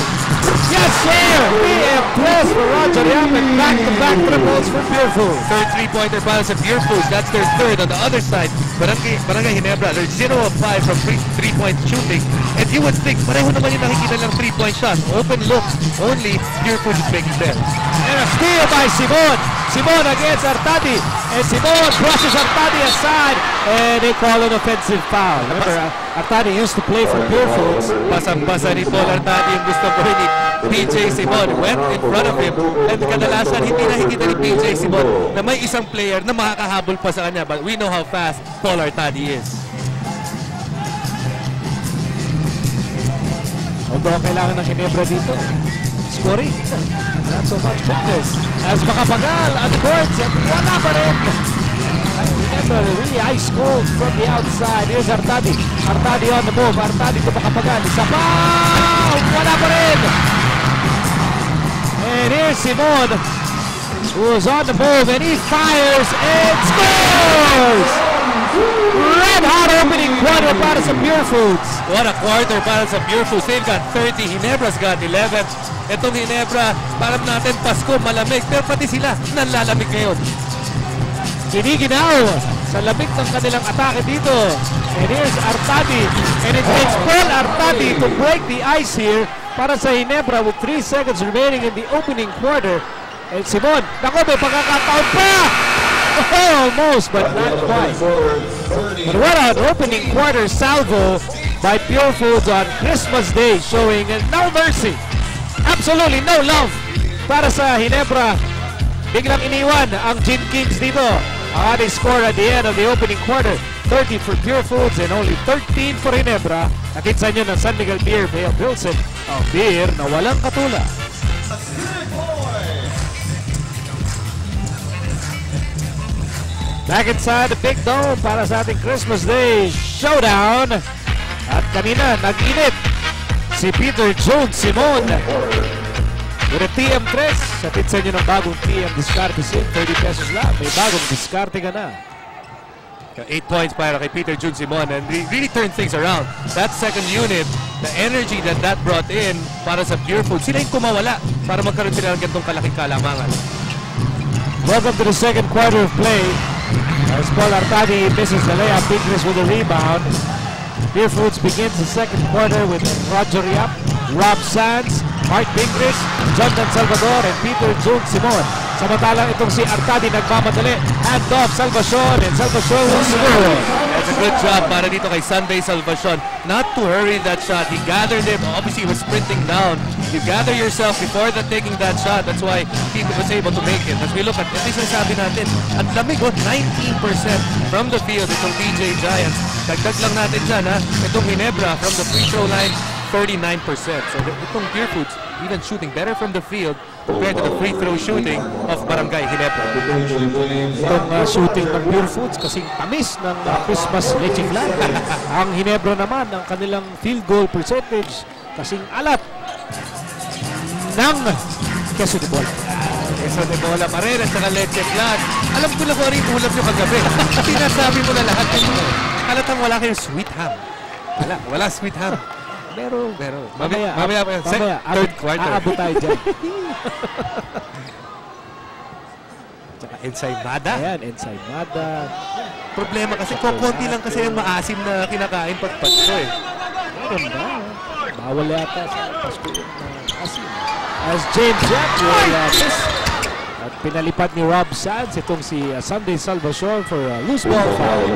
Yes, sir! PM plus for Roger Yap and back-to-back triples for Pure Foods. Third three-pointer para sa Pure Foods. That's their third. On the other side, Barangay Ginebra, they're 0 of 5 from three-point shooting. And you would think, pareho naman yung nakikita lang three-point shot. Open look, only Pure Foods is making them. And a steal by Simon. Simon against Artadi. And Simon brushes Artadi aside. And they call an offensive foul. Remember, Artadi used to play for Pure Foods. Basang-basa ni Paul Artadi yung gusto ko ni PJ Simon. Went in front of him. And kadalasan, hindi nakikita ni PJ Simon na may isang player na makakahabol pa sa kanya. But we know how fast Paul Artadi is. Although kailangan ng Ginebra dito. Scoring. Not so much fitness. As makapagal at courts at wala pa rin. Ginebra really ice cold from the outside. Here's Artadi. Artadi on the move. Artadi to makapagal. Isa pa! Wala pa rin! And here's Simon who's on the move and he fires and scores! Red hot opening quarter para sa Pure Foods. What a quarter para sa Pure Foods. They've got 30. Ginebra's got 11. Itong Ginebra, parang natin Pasko, malamig. Pero pati sila, nanlalamig ngayon. Giniginaw sa lamig ng kanilang atake dito. And here's Artadi. And it takes Paul Artadi to break the ice here para sa Ginebra with 3 seconds remaining in the opening quarter. And Simon, naku, may pagkakataon pa! Oh, almost, but not quite. But what an opening quarter salvo by Pure Foods on Christmas Day, showing no mercy. Absolutely no love para sa Ginebra. Biglang iniwan ang Gin Kings dito. Ang ating score at the end of the opening quarter, 30 for Pure Foods and only 13 for Ginebra. Nakita nyo ng San Miguel Beer, Mayo Pilsen, ang beer na walang katulad. Back inside the Big Dome para sa ating Christmas Day Showdown. At kanina, nag-init si Peter Jones Simon. With a TM3, sapit sa inyo ng bagong TM Discarte Sim, 30 pesos lang. May bagong diskarte ka na. 8 points para kay Peter June Simon and really turned things around. That second unit, the energy that brought in para sa Pure Foods, sila yung kumawala para magkaroon sila ng ganitong kalaking kalamangan. Welcome to the second quarter of play. As Paul Artadi misses the layup, Bigris with a rebound. Pure Foods begins the second quarter with Roger Yap, Rob Sands, Mark Bigris, Jonathan Salvador, and Peter June Simon. Samantalang itong si Artadi nagmamadali. Hand off Salvacion, and Salvacion will score. That's a good job para dito kay Sunday Salvacion. Not to hurry that shot. He gathered it. Obviously, he was sprinting down. You gather yourself before taking that shot. That's why he was able to make it. As we look at it, sinasabi natin, ang lamig, 19% from the field itong PJ Giants. Dagdag lang natin dyan, ha? Itong Ginebra from the free throw line, 39%. So itong Pure Foods, even shooting better from the field compared to the free throw shooting of Barangay Ginebra. Itong shooting ng Pure Foods kasing tamis ng Christmas leche flan. Ang Ginebra naman, ang kanilang field goal percentage kasing alat ng Queso de Bola. Eso de bola pa rin at saka leche flan. Alam ko na kung ano yung ulam nyo kagabi. Sinasabi mo na lahat ng halatang wala kayong sweet ham. Wala sweet ham. Pero, Mamaya pa yun. Third quarter. Aabot tayo dyan. Tsaka ensaymada. Ayan, ensaymada. Problema kasi, konti lang kasi yung maasim na kinakain pag Pasko eh. Meron ba? Bawal yata sa Pasko yung asin. As James Yap will miss. At pinalipat ni Rob Sands itong si Sunday Salvacion for loose ball foul.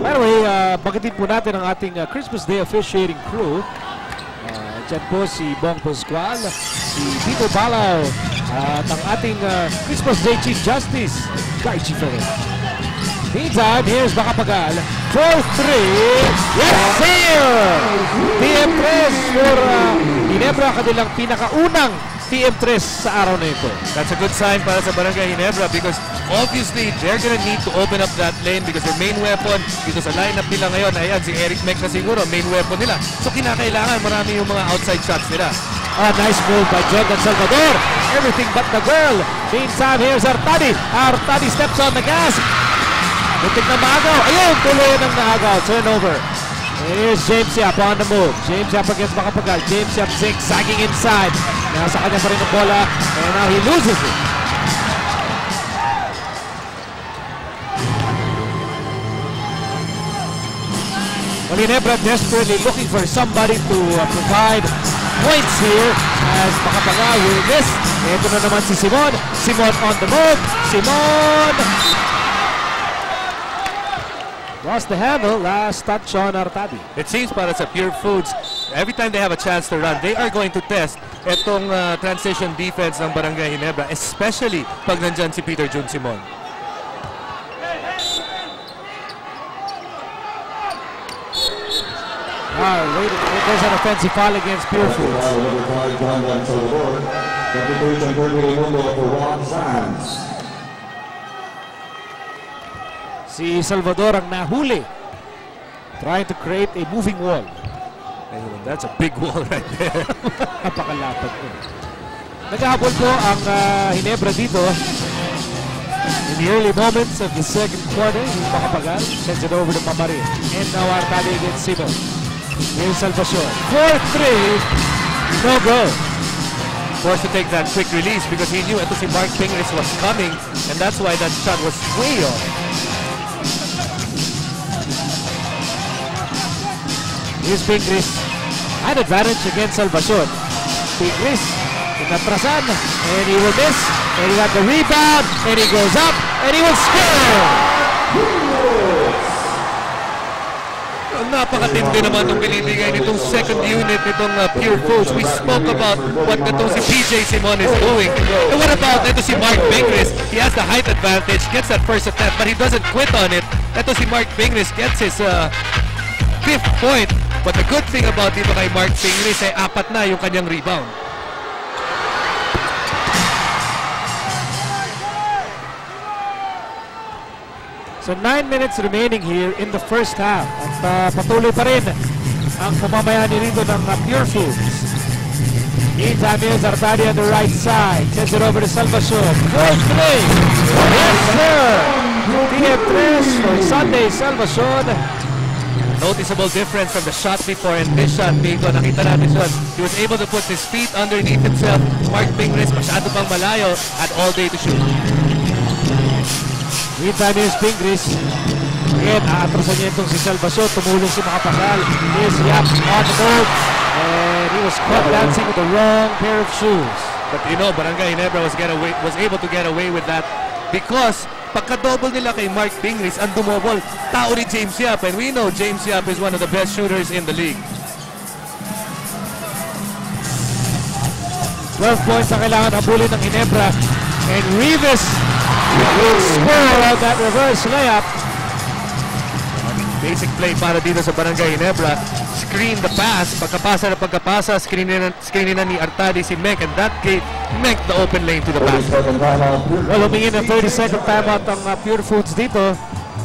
By the way, bagitin po natin ang ating Christmas Day officiating crew. Diyan po si Bong Pascual, si Tito Balao, at ang ating Christmas Day Chief Justice, Guy Ferrer. Meantime, here's Macapagal. 4-3. Yes, sir! PM3 for Ginebra, kanilang pinakaunang PM3 sa araw na ito. That's a good sign para sa Barangay Ginebra because obviously they're gonna need to open up that lane because their main weapon dito sa lineup nila ngayon, ayan, si Eric Mek na siguro, main weapon nila. So kinakailangan marami yung mga outside shots nila. Nice move by Jordan Salvador. Everything but the girl. Meantime, here's Artadi. Artadi steps on the gas. Muntik na maagaw. Ayun, tuloy ng naagaw. Turnover. Here's James Yap on the move. James Yap against Macapagal. James Yap zigzagging inside. Nasa kanya pa rin ang bola. And now he loses it. Well, Ginebra desperately looking for somebody to provide points here as Macapagal will miss. Ito na naman si Simon. Simon on the move. Simon! Lost the handle, last touch on Artadi. It seems para sa Pure Foods, every time they have a chance to run, they are going to test itong transition defense ng Barangay Ginebra, especially pag nandyan si Peter Jun Simon. There's an offensive foul against Pure Foods. Si Salvador ang nahuli, trying to create a moving wall. That's a big wall right there. Napakalapad ko. Naghahabol po ang Ginebra dito. In the early moments of the second quarter, yung Macapagal sends it over to Pamarin. And now Artadi against Simon. Here's Salvacion. 4-3. No go. Forced to take that quick release because he knew ito si Mark Pingris was coming and that's why that shot was way off. Here's Pingris. An advantage against Salvacion. Pingris inatrasan and he will miss. And he got the rebound and he goes up and he will score. Napakatindi naman itong binibigay nitong second unit nitong Pure Foods. We spoke about what itong si PJ Simon is doing. And what about ito si Mark Pingris? He has the height advantage, gets that first attempt, but he doesn't quit on it. Ito si Mark Pingris gets his fifth point. But the good thing about dito kay Mark Pingris ay apat na yung kanyang rebound. So 9 minutes remaining here in the first half. At patuloy pa rin ang pamamayani rito ng Pure Foods. Meantime, here's Artadi on the right side. Sends it over to Salvacion. 4-3. Yes, sir! PM3 for Sunday Salvacion. Noticeable difference from the shot before and this shot dito. Nakita natin siya. He was able to put his feet underneath himself. Mark Pingris masyado pang malayo at all day to shoot. Meantime, here's Pingris. Again, aatrasan niya itong si Salvacion. Tumulong si Macapagal. Here's Yap on the move. And he was caught dancing with the wrong pair of shoes. But you know, Barangay Ginebra was able to get away with that because pagka-double nila kay Mark Pingris, ang dumobol, tao ni James Yap. And we know James Yap is one of the best shooters in the league. 12 points na kailangan habulin ng Ginebra. And Rivas will score on that reverse layup. Basic play para dito sa Barangay Ginebra. Screen the pass. Pagkapasa, screenin na ni Artadi si Mek. And that gave Mek the open lane to the basket. Well, humingi ng 30-second timeout ang Pure Foods dito.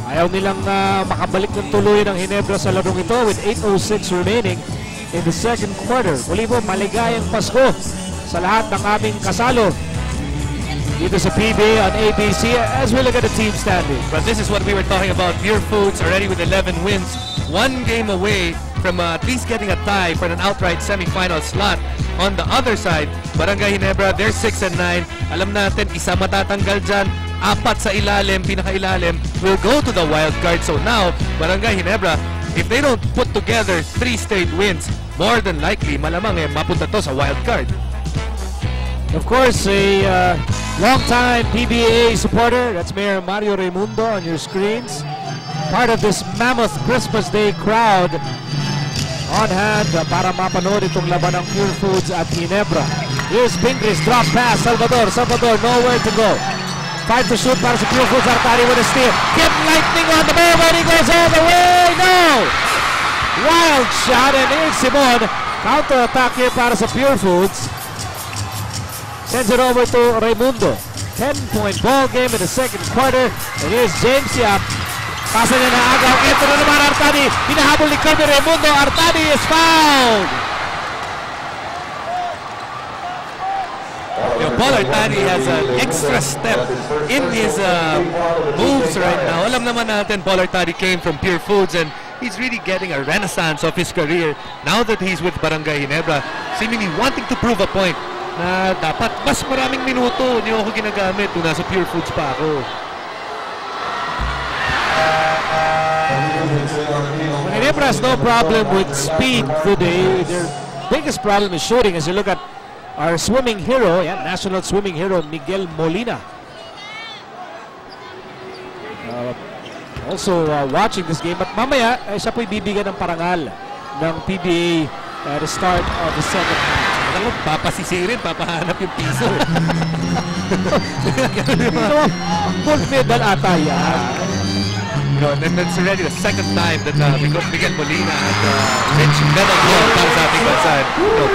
Ayaw nilang makabalik ng tuloy ng Ginebra sa larong ito with 8:06 remaining in the second quarter. Muli po, maligayang Pasko sa lahat ng aming kasalo dito sa PBA on ABC as we look at the team standing. But this is what we were talking about. Pure Foods already with 11 wins, 1 game away from at least getting a tie for an outright semifinal slot. On the other side, Barangay Ginebra, they're 6-9. Alam natin, isa matatanggal dyan, 4 sa ilalim, pinakailalim, will go to the wild card. So now, Barangay Ginebra, if they don't put together 3 straight wins, more than likely, malamang mapunta to sa wild card. Of course, a long-time PBA supporter, that's Mayor Mario Raimundo on your screens. Part of this mammoth Christmas Day crowd on hand para mapanood itong laban ng Pure Foods at Ginebra. Here's Pingris, drop pass, Salvador, nowhere to go. 5 to shoot para sa Pure Foods, Artadi with a steal. Get lightning on the ball, but he goes all the way, no! Wild shot, and here's Simon. Counter-attack here para sa Pure Foods. Sends it over to Raimundo. 10-point ball game in the second quarter. And here's James Yap. Pasa niya na agaw. Ito na naman Artadi. Hinahabol ni Kirby Raimundo. Artadi is fouled. Paul Artadi has an extra step in his moves right now. Alam naman natin, Paul Artadi came from Pure Foods and he's really getting a renaissance of his career now that he's with Barangay Ginebra, seemingly wanting to prove a point na dapat mas maraming minuto niyo ako ginagamit kung nasa Pure Foods pa ako. Ginebra has no problem with speed today. Their biggest problem is shooting. As you look at our swimming hero, national swimming hero, Miguel Molina. Also watching this game. At mamaya, siya po'y bibigyan ng parangal ng PBA at the start of the second half. Papasisirin, papahanap yung piso. Gold medal ata yan. And that's already the second time that Miguel Molina had rich medal gold para sa ating bansa.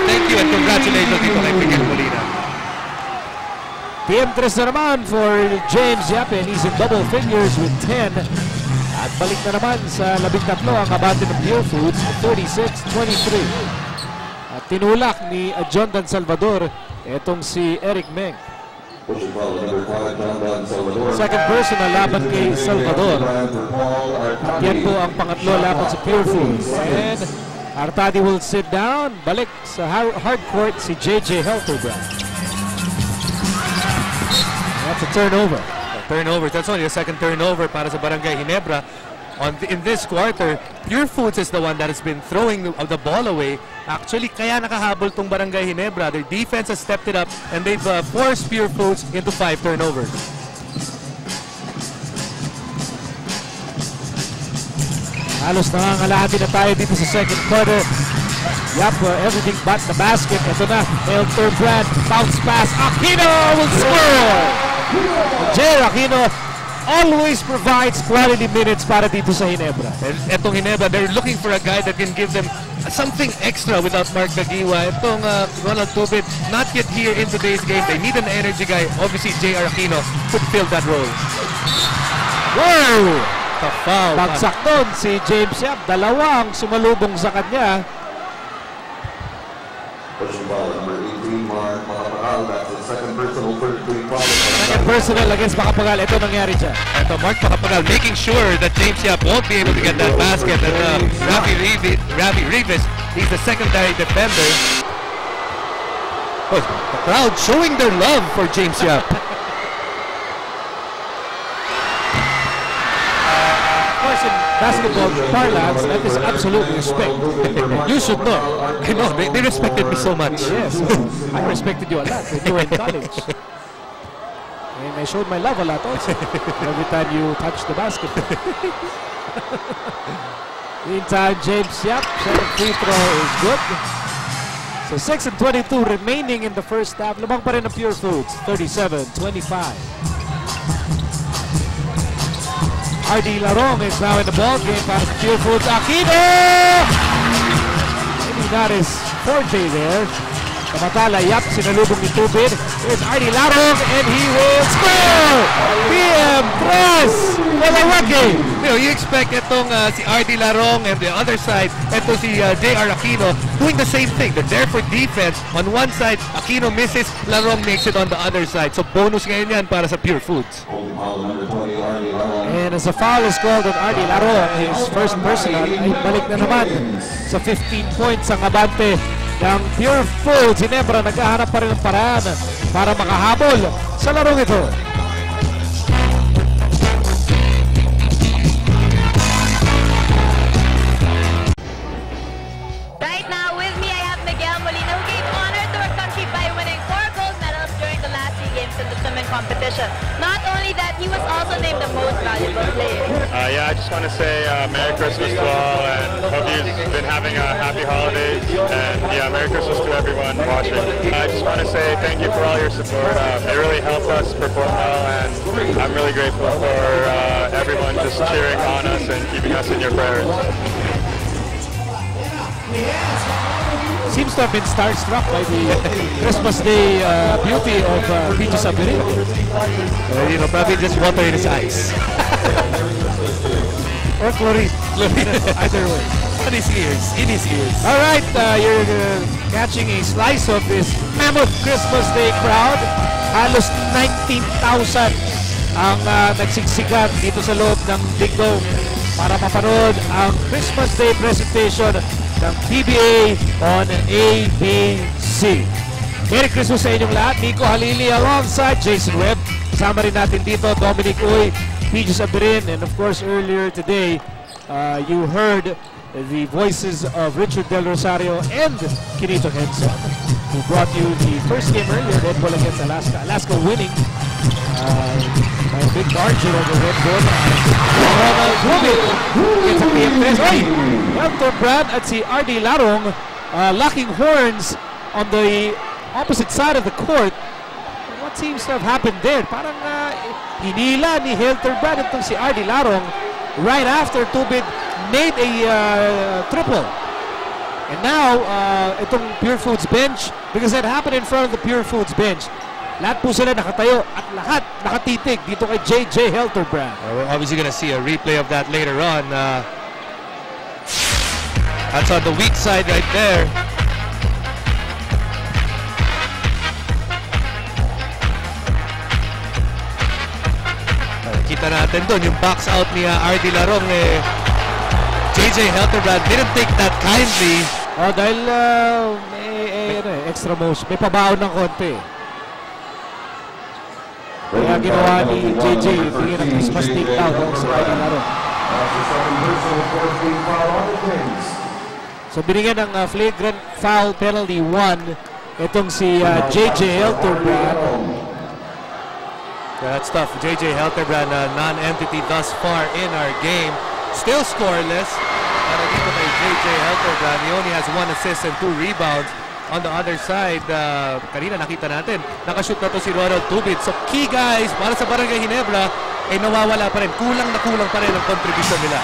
Thank you and congratulations dito kay Miguel Molina. PM3 na naman for James Yap, and he's in double figures with 10. At balik na naman sa 13 ang kabate ng Pure Foods, 36-23. At tinulak ni John Dan Salvador itong si Eric Meng. Second personal laban kay Salvador. At yan po ang pangatlo laban sa Pure Foods. And Artadi will sit down. Balik sa hard court si JJ Helterbrand. That's a turnover. That's only the second turnover para sa Barangay Ginebra. In this quarter, Pure Foods is the one that has been throwing the ball away. Actually, kaya nakahabol tong Barangay Ginebra. Their defense has stepped it up and they've forced Pure Foods into 5 turnovers. Halos nangangalahati na tayo dito sa second quarter. Yep, everything but the basket. Ito na, Helterbrand, bounce pass. Aquino will score! Jay Aquino always provides quality minutes para dito sa Ginebra. And etong Ginebra, they're looking for a guy that can give them something extra without Mark Gagiwa. Itong Ronald Tubid, not yet here in today's game. They need an energy guy. Obviously, J.R. Aquino could fill that role. Wow! Foul. Bagsak doon si James Yap. Dalawang sumalubong sa kanya. Second personal against Macapagal. Ito nangyari dyan. Ito, Mark Macapagal making sure that James Yap won't be able to get that basket. And Rafi Rivas, he's the secondary defender. Oh, the crowd showing their love for James Yap. Basketball parlance, that is absolute respect. You should know. I know, they respected me so much. Yes, I respected you a lot when you were in college. And I showed my love a lot also every time you touched the basketball. Meantime, James Yap, second free throw is good. So 6 and 22 remaining in the first half. Lamang pa rin ang Pure Foods, 37-25. Ardy Larong is now in the ball game para sa Pure Foods. Aquino! Maybe not his forte there. Samantala, Yap, sinalubong ni Tubid. Here's Artie Larong, and he will score! PM3 for the Rocky! You expect itong si Artie Larong and the other side, ito si J.R. Aquino doing the same thing. They're there for defense. On one side, Aquino misses, Larong makes it on the other side. So bonus ngayon yan para sa Pure Foods. And as a foul is called on Artie Larong, his first personal, ay balik na naman sa 15 points ang abante ng Pure Foods. Ginebra naghahanap pa rin ng paraan para makahabol sa larong ito. Right now with me, I have Miguel Molina, who gave honor to our country by winning 4 gold medals during the last SEA Games in the swimming competition. Not only that, he was also named the most valuable player. Yeah, I just want to say Merry Christmas to all, and hope you've been having a happy holidays. And yeah, Merry Christmas to everyone watching. I just want to say thank you for all your support. It really helped us perform well, and I'm really grateful for everyone just cheering on us and keeping us in your prayers. Seems to have been starstruck by the Christmas Day beauty of Peaches Abirin. Probably just water in his eyes. Or chlorine. Either way. In his ears. All right, you're catching a slice of this mammoth Christmas Day crowd. Halos 19,000 ang nagsiksikan dito sa loob ng Digdome para mapanood ang Christmas Day presentation ng PBA on ABC. Merry Christmas sa inyong lahat. Nico Halili alongside Jason Webb. Kasama rin natin dito Dominic Uy, Peaches Abirin, and of course earlier today you heard the voices of Richard Del Rosario and Kinito Henson, who brought you the first game earlier, Red Bull against Alaska. Alaska winning by a big margin over Red Bull. Ronald Rubin gets a PM3. Helter Brand at si Artie Larong locking horns on the opposite side of the court. What seems to have happened there? Parang hinila ni Helter Brand itong si Artie Larong right after Tubid made a triple. And now, itong Pure Foods bench, because that happened in front of the Pure Foods bench, lahat po sila nakatayo at lahat nakatitig dito kay JJ Helterbrand. We're obviously going to see a replay of that later on. That's on the weak side right there. Kita natin doon yung box out ni Artie Larong. JJ Helterbrand didn't take that kindly. Dahil may extra motion, may pabaon ng konti. Kaya ginawa ni JJ tingin ang Christmas takedown sa Artie Larong. So binigyan ng flagrant foul penalty 1 itong si JJ Helterbrand. That's tough. JJ Helterbrand, a non-entity thus far in our game. Still scoreless. Para dito kay JJ Helterbrand, he only has 1 assist and 2 rebounds. On the other side, kanina nakita natin, nakashoot na to si Ronald Tubid. So key guys, para sa Barangay Ginebra, ay nawawala pa rin. Kulang na kulang pa rin ang contribution nila.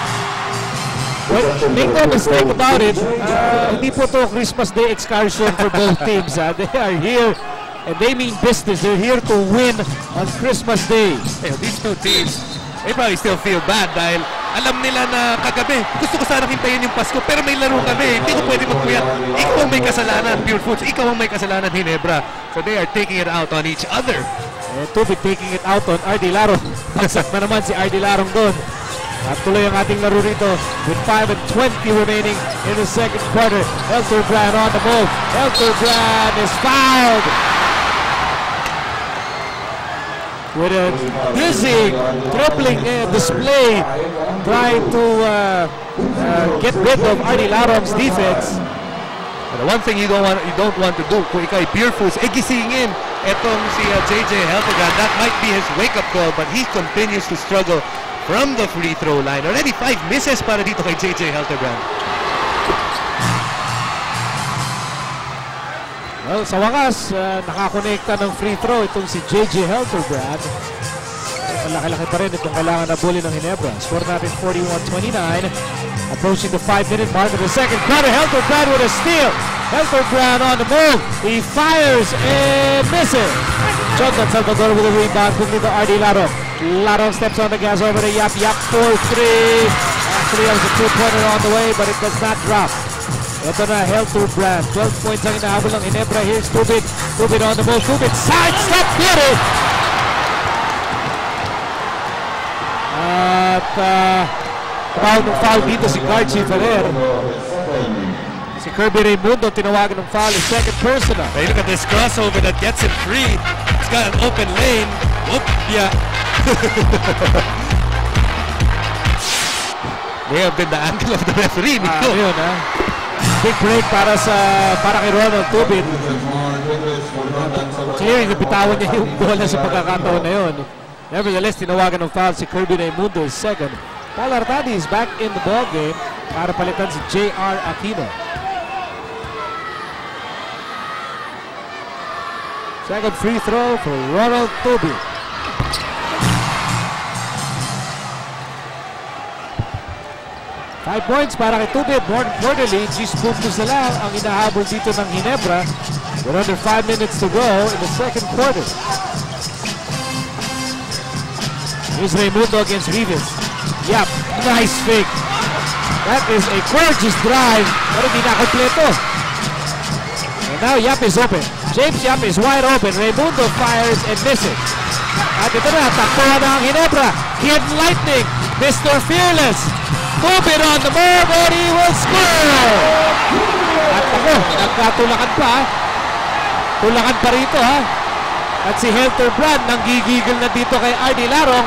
Well, make no mistake about it, hindi po to Christmas Day excursion for both teams. They are here and they mean business. They're here to win on Christmas Day. These two teams, they probably still feel bad dahil alam nila na kagabi, gusto ko sana hintayin yung Pasko, pero may laro kami, hindi ko pwede magpuyat. Ikaw ang may kasalanan, Pure Foods. Ikaw ang may kasalanan, Ginebra. So they are taking it out on each other. Tubig taking it out on Artie Larong. Bagsak na naman si Artie Larong doon. At tuloy ang ating laro rito with 5:20 remaining in the second quarter. Helterbrand on the move. Helterbrand is fouled. With a dizzy dribbling display, trying to get rid of Artie Larong's defense. The one thing you don't want to do kung ikaw ay Pure Foods, gisingin etong si JJ Helterbrand. That might be his wake-up call, but he continues to struggle from the free throw line. Already 5 misses para dito kay JJ Helterbrand. Well, sa wakas, nakakonekta ng free throw itong si JJ Helterbrand. Malaki-laki pa rin itong kailangan na bully ng Ginebra. Score natin 41-29. Approaching the 5-minute mark of the second quarter. Helterbrand with a steal. Helterbrand on the move. He fires and misses. Jonathan Salvador with a rebound. Quickly to RD Larong. Larong steps on the gas over to Yap. Yap 4-3. Actually, that was a 2-pointer on the way, but it does not drop. Ito na, Helterbrand. 12 points ang inahabol ng Ginebra. Here's Tubit. Tubit on the move. Tubit sidestep. Beauty! At foul dito si Garchi Ferrer. Si Kirby Raimundo tinawagan ng foul. His second personal. Hey, look at this crossover that gets him free. He's got an open lane. Whoop, yeah. May have been the angle of the referee. Yun, ha? Big break para kay Ronald Tubin. Clearly, napitawan niya yung bola sa pagkakataon na yun. Nevertheless, tinawagan ng foul si Kirby Raimundo is second. Paul Artadi is back in the ball game para palitan si J.R. Aquino. Second free throw for Ronald Tubin. Five points para kay Tubin. More importantly, 10 puntos na lang ang inahabol dito ng Ginebra. With under 5 minutes to go in the second quarter. Here's Raimundo against Rivas. Yap, nice fake. That is a gorgeous drive, pero hindi na kompleto. And now Yap is open. James Yap is wide open. Raimundo fires and misses. At ito na, takbuhan na ang Ginebra. Hidden Lightning, Mr. Fearless. Tubin on the move and he will score! At ako, nagkatulakan pa. Tulakan pa rito, ha? At si Helterbrand, nanggigigil na dito kay RD Larong.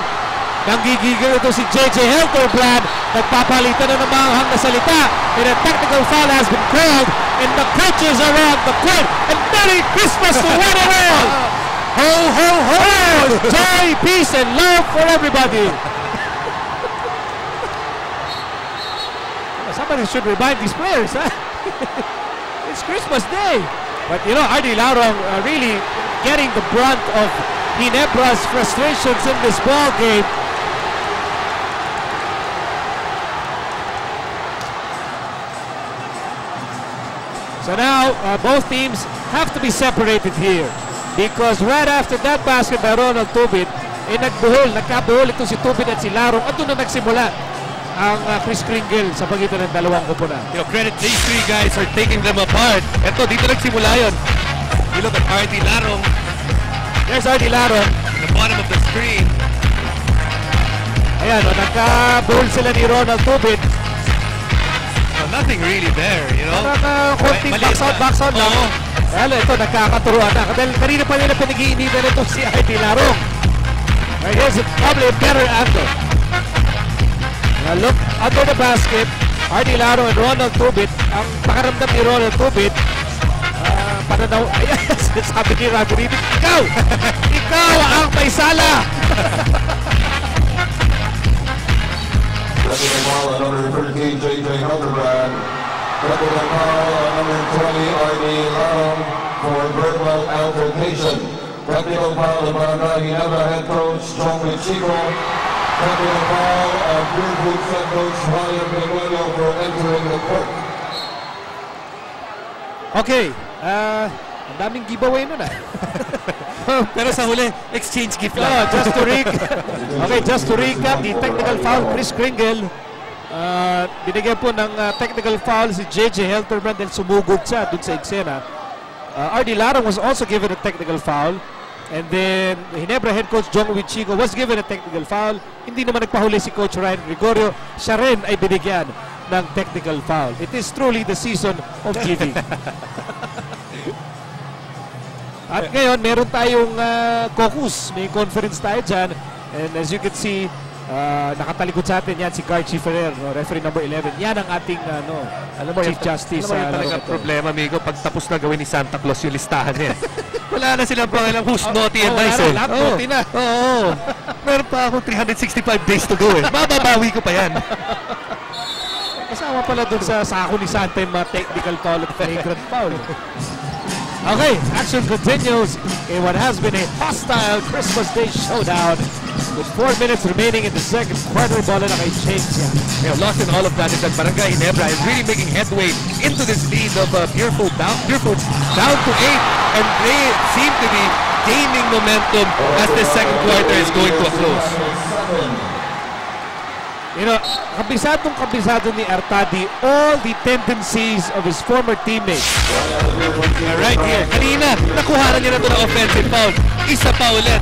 Nanggigigil ito si JJ Helterbrand. Nagpapalitan na ng manghang na salita. And a technical foul has been called. And the coaches are on the court. And Merry Christmas to one and all! Ho, ho, ho! Joy, peace, and love for everybody! Somebody should remind these players, huh? It's Christmas Day. But you know, RD Larong really getting the brunt of Ginebra's frustrations in this ball game. So now, both teams have to be separated here. Because right after that basket by Ronald Tubin, nagkabuhol ito si Tubin at si Larong. At doon na nagsimula ang Kris Kringle sa pagitan ng dalawang koponan. You know, credit these three guys for taking them apart. Ito, dito nagsimula yun. You look at RD Larong. There's RD Larong. The bottom of the screen. Ayan, nagka-buhol sila ni Ronald Tubin. Well, nothing really there, you know. Konting box out lang. Ayan, ito, nagkakaturuan na. Dahil kanina pa nila pinag-iinitan ito si RD Larong. Right, here's probably a better angle. Look under the basket, RD Larong and Ronald Tubin. Ang pakaramdam ni Ronald Tubin, pananaw, ayan, sabi ni Rago Ribit, ikaw ang may sala! Technical foul on number 13, JJ Helterbrand. Technical foul on number 20, RD Larong for verbal altercation. Technical foul on Barangay Ginebra head coach John Chico. Technical foul of Greenwood head coach Ryan Peguero for entering the court. Okay, ang daming giveaway nun Pero sa huli, exchange gift lang. Just to recap, the technical foul, Kris Kringle. Binigyan po ng technical foul si JJ Helterbrand dahil sumugod siya dun sa eksena. RD Larong was also given a technical foul. And then, Ginebra head coach Jong Wichigo was given a technical foul. Hindi naman nagpahuli si Coach Ryan Gregorio. Siya rin ay binigyan ng technical foul. It is truly the season of giving. At ngayon, meron tayong caucus. May conference tayo dyan. And as you can see, nakatalikod sa atin yan si Garchi Ferrer, referee number 11. Yan ang ating Chief Justice. Alam mo talaga problema, amigo, pag tapos na gawin ni Santa Claus yung listahan niya. Wala na silang pangalang who's naughty and nice. Lahat naughty na. Oo. Meron pa akong 365 days to go eh. Mababawi ko pa yan. Kasama pala dun sa sako ni Santa yung mga technical foul at flagrant foul. Okay, action continues in what has been a hostile Christmas Day showdown with 4 minutes remaining in the second quarter. Bola na kay James Yap. Lost in all of that is that Barangay Ginebra is really making headway into this lead of Pure Foods down to 8, and they seem to be gaining momentum as the second quarter is going to a close. You know, kabisado ni Artadi all the tendencies of his former teammates. Right here, kanina, nakuha na niya na ito ng offensive foul. Isa pa ulit.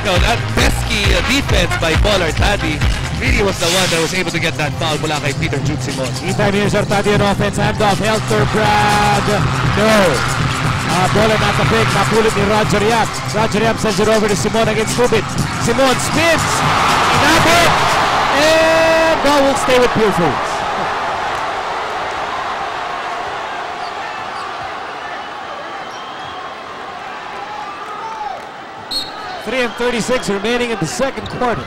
That pesky defense by Paul Artadi really was the one that was able to get that foul mula kay Peter Jude Simon. Meantime, here's Artadi on offense. Handoff, Helter Brad. No. Bola natapik, napulit ni Roger Yap. Roger Yap sends it over to Simon against Tubit. Simon spins. Inabot. And ball will stay with Pure Foods. Three and 36 remaining in the second quarter.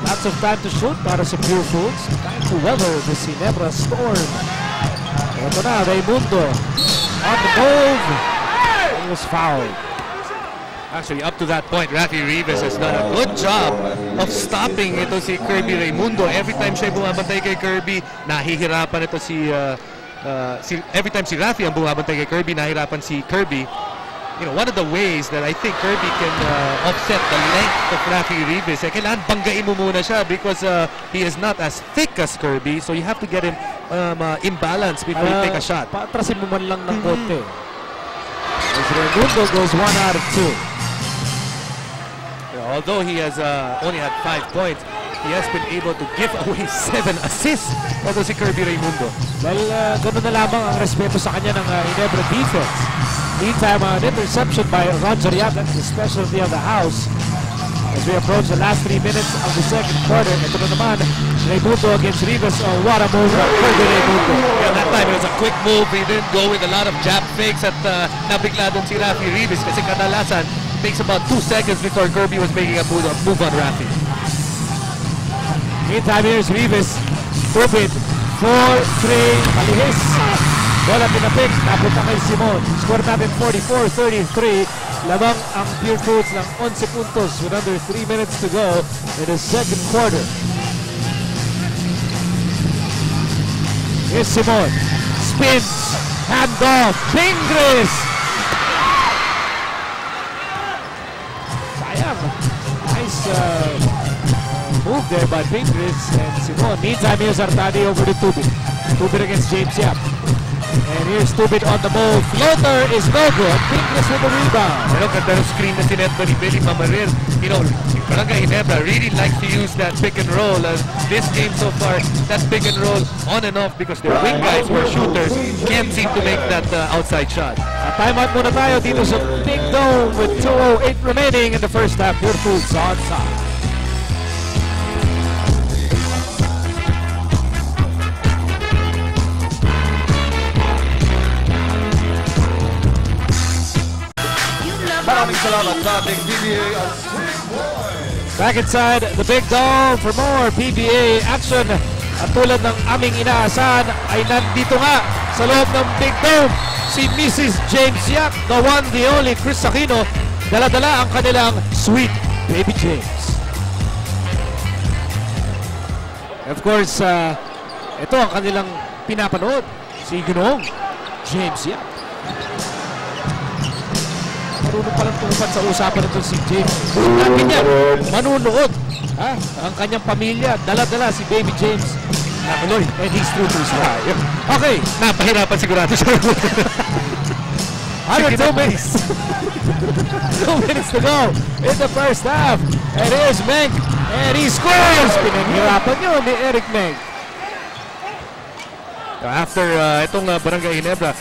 Lots of time to shoot para sa Pure Foods. Time to weather the Ginebra storm. Ito na, Raimundo on the move. He was fouled. Actually, up to that point, Rafi Rivas has done a good job of stopping ito si Kirby Raimundo. Every time siya bumabantay kay Kirby, nahihirapan ito every time si Rafi ang bumabantay kay Kirby, nahihirapan si Kirby. You know, one of the ways that I think Kirby can offset the length of Rafi Rivas, kailangan banggain mo muna siya because he is not as thick as Kirby, so you have to get him in balance before you take a shot. Patrasin mo man lang ng konti. As Raimundo goes 1 out of 2. Although he has only had 5 points, he has been able to give away 7 assists. Although si Kirby Raimundo. Dahil ganoon na lamang ang respeto sa kanya ng Ginebra defense. Meantime, an interception by Roger Yap. That's the specialty of the house. As we approach the last 3 minutes of the second quarter, ito na naman, Raimundo against Rivas. Oh, what a move by Kirby Raimundo. Yeah, that time it was a quick move. He didn't go with a lot of jab fakes at nabigla doon si Rafi Rivas kasi kadalasan takes about 2 seconds before Kirby was making a move on Rafi. Meantime, here's Rivas. Tubit. 4-3. Palihis. Bola pinapik. Napunta kay Simon. Score natin 44-33. Lamang ang Pure Foods ng 11 puntos with under 3 minutes to go in the second quarter. Here's Simon. Spins. Handoff. Pingris. Nice move there by Pingris and Simon. Meantime, here's Artadi over to Tubit. Tubit against James Yap. And here's Tubit on the move. Floater is no good. Pingris with the rebound. Look at the screen na sinet ni Billy Mamarir. You know, Barangay Ginebra really likes to use that pick and roll. This game so far, that pick and roll on and off because their wing guys were shooters can't seem to make that outside shot. Timeout muna tayo dito sa Big Dome with 2:08 remaining in the first half. Pure Foods on top. Maraming salamat sa ating PBA. Back inside the Big Dome for more PBA action. At tulad ng aming inaasahan ay nandito nga sa loob ng Big Dome si Mrs. James Yap, the one, the only, Chris Aquino. Dala-dala ang kanilang sweet baby James. Of course, ito ang kanilang pinapanood, si Ginong James Yap. Marunong palang tumupad sa usapan nito si James. Sabi niya, manunood. Ang kanyang pamilya, dala-dala si baby James. Nakuloy, and he's true to his life. Okay. Napahirapan sigurado siya. 102 minutes. 2 minutes to go in the first half. And here's Meng. And he scores! Pinaghirapan yun ni Eric Meng. After itong Barangay Ginebra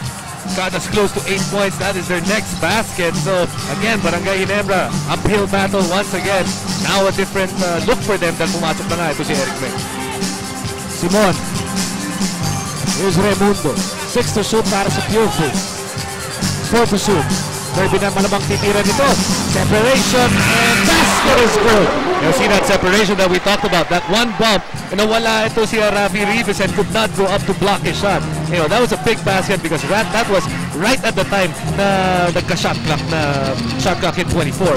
got us close to 8 points, that is their next basket. So again, Barangay Ginebra, uphill battle once again. Now a different look for them dahil pumasok na nga ito si Eric Meng. Simon. Here's Raimundo. 6 to shoot para sa Pure Foods. 4 to shoot. Kirby na malamang titira nito. Separation and basket is good. You see that separation that we talked about, that one bump, nawala ito si Rafi Rivas and could not go up to block his shot. That was a big basket because that was right at the time na nagka-shot clock hit 24.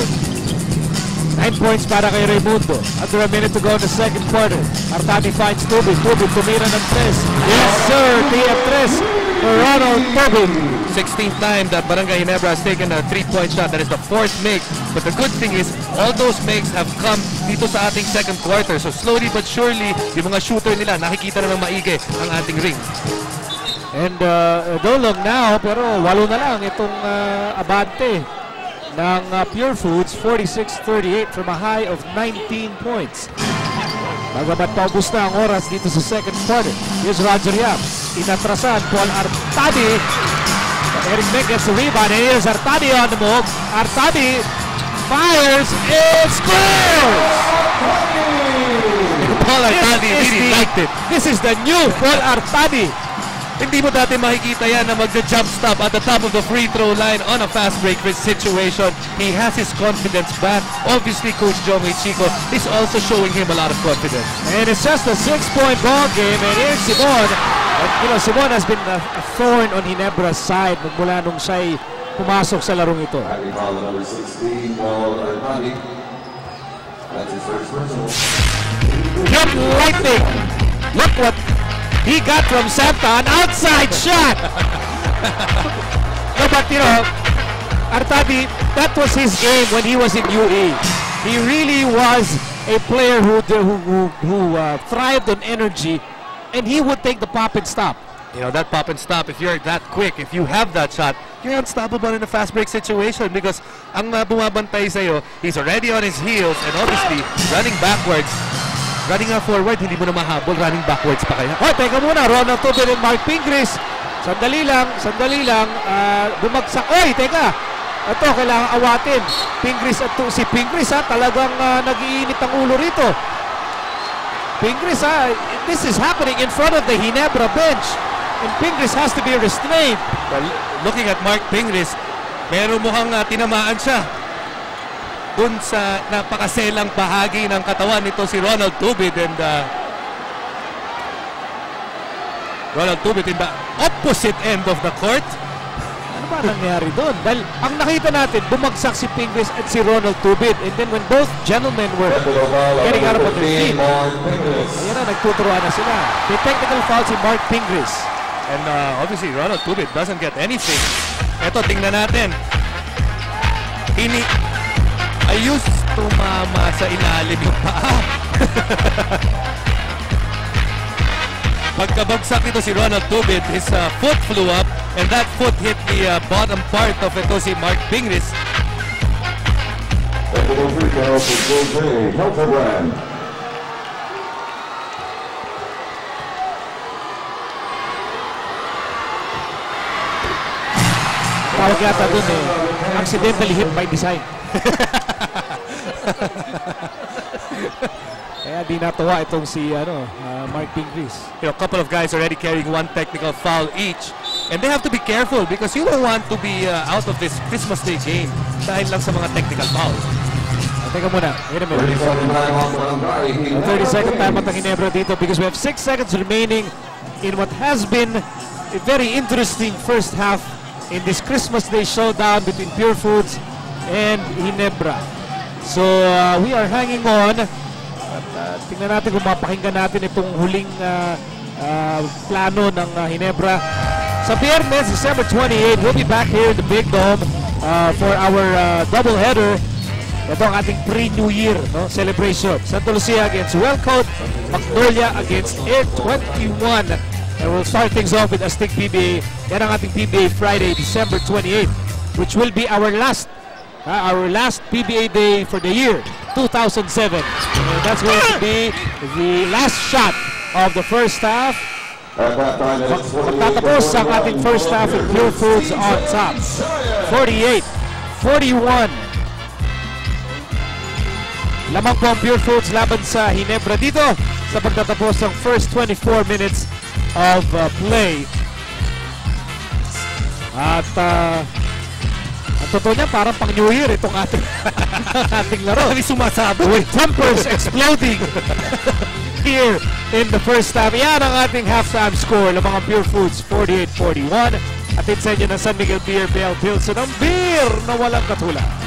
9 points para kay Raimundo. Under a minute to go in the second quarter. Artadi finds Tubig. Tubig tumira ng 3. Yes sir, TF3 for Ronald Tubig. 16th time that Barangay Ginebra has taken a 3-point shot. That is the 4th make. But the good thing is, all those makes have come dito sa ating second quarter. So slowly but surely, yung mga shooter nila, nakikita na ng maigi ang ating ring. And dolog now, pero 8 na lang itong abante ng Pure Foods, 46-38 from a high of 19 points. Bagamat paubos na ang oras dito sa second quarter. Here's Roger Yap. Inatrasan, Paul Artadi. Eric Mick gets the rebound. And here's Artadi on the move. Artadi fires and scores! Paul Artadi really liked it. This is the new Paul Artadi. Hindi mo dati makikita yan na magja-jump stop at the top of the free throw line on a fast break situation. He has his confidence back. Obviously, Coach Jongay Chico is also showing him a lot of confidence. And it's just a 6-point ball game. And here's Simon. And, Simon has been a thorn on Ginebra's side mula nung siya'y pumasok sa larong ito. Number 16, Paul Artadi. That's his first personal. Look, lightning. Look what he got from Santa, an outside shot. No, but Artadi, that was his game when he was in UE. He really was a player who thrived on energy, and he would take the pop and stop. That pop and stop, if you're that quick, if you have that shot, you're unstoppable in a fast break situation because ang bumabantay sa'yo, he's already on his heels and obviously running backwards. Running forward, hindi mo na mahabol. Running backwards pa kaya? Oh, teka muna. Ronald Tubig and Mark Pingris. Sandali lang. Bumagsak. Oy, teka. Ito, kailangan awatin. Pingris at si Pingris talagang nag-iinit ang ulo rito. Pingris this is happening in front of the Ginebra bench. And Pingris has to be restrained. Well, looking at Mark Pingris, meron mukhang tinamaan siya dun sa napakaselang bahagi ng katawan nito si Ronald Tubig and Ronald Tubig in the opposite end of the court. Ano ba nangyari doon? Dahil ang nakita natin, bumagsak si Pingris at si Ronald Tubig, and then when both gentlemen were getting out of their feet, ayan na, nagtuturuan na sila. They technical foul si Mark Pingris. And obviously Ronald Tubig doesn't get anything. Eto, tingnan natin. Ayos tumama sa ilalim yung paa. Pagkabagsak nito si Ronald Tubig, his foot flew up and that foot hit the bottom part of ito si Mark Pingris. Tawag yata dun accidentally hit by design. Kaya di natuwa itong si Mark Pingris. A couple of guys already carrying one technical foul each. And they have to be careful because you don't want to be out of this Christmas Day game dahil lang sa mga technical fouls. Teka muna, wait a minute. 30-second time at ang Ginebra dito because we have 6 seconds remaining in what has been a very interesting first half in this Christmas Day showdown between Pure Foods and Ginebra. So we are hanging on. At tingnan natin kung mapakinggan natin itong huling plano ng Ginebra. Sa Biyernes, December 28, we'll be back here in the Big Dome for our doubleheader. Ito ang ating pre-New Year celebration. Santa Lucia against Wellcoat, Magnolia against Air 21. And we'll start things off with Aztec PBA. Yan ang ating PBA Friday, December 28, which will be our last PBA day for the year 2007. And that's going to be the last shot of the first half. Magtatapos ang ating first half with Pure Foods on top. 48-41. Lamang po ang Pure Foods laban sa Ginebra dito sa pagtatapos ng first 24 minutes of play. At totoo niya, parang pang New Year itong ating, ating laro. Kami sumasabog. With tempers exploding here in the first half. Yan ang ating halftime score ng mga Pure Foods, 48-41. At sa inyo ng San Miguel Beer Bell Pilsen, ang beer na walang katulad.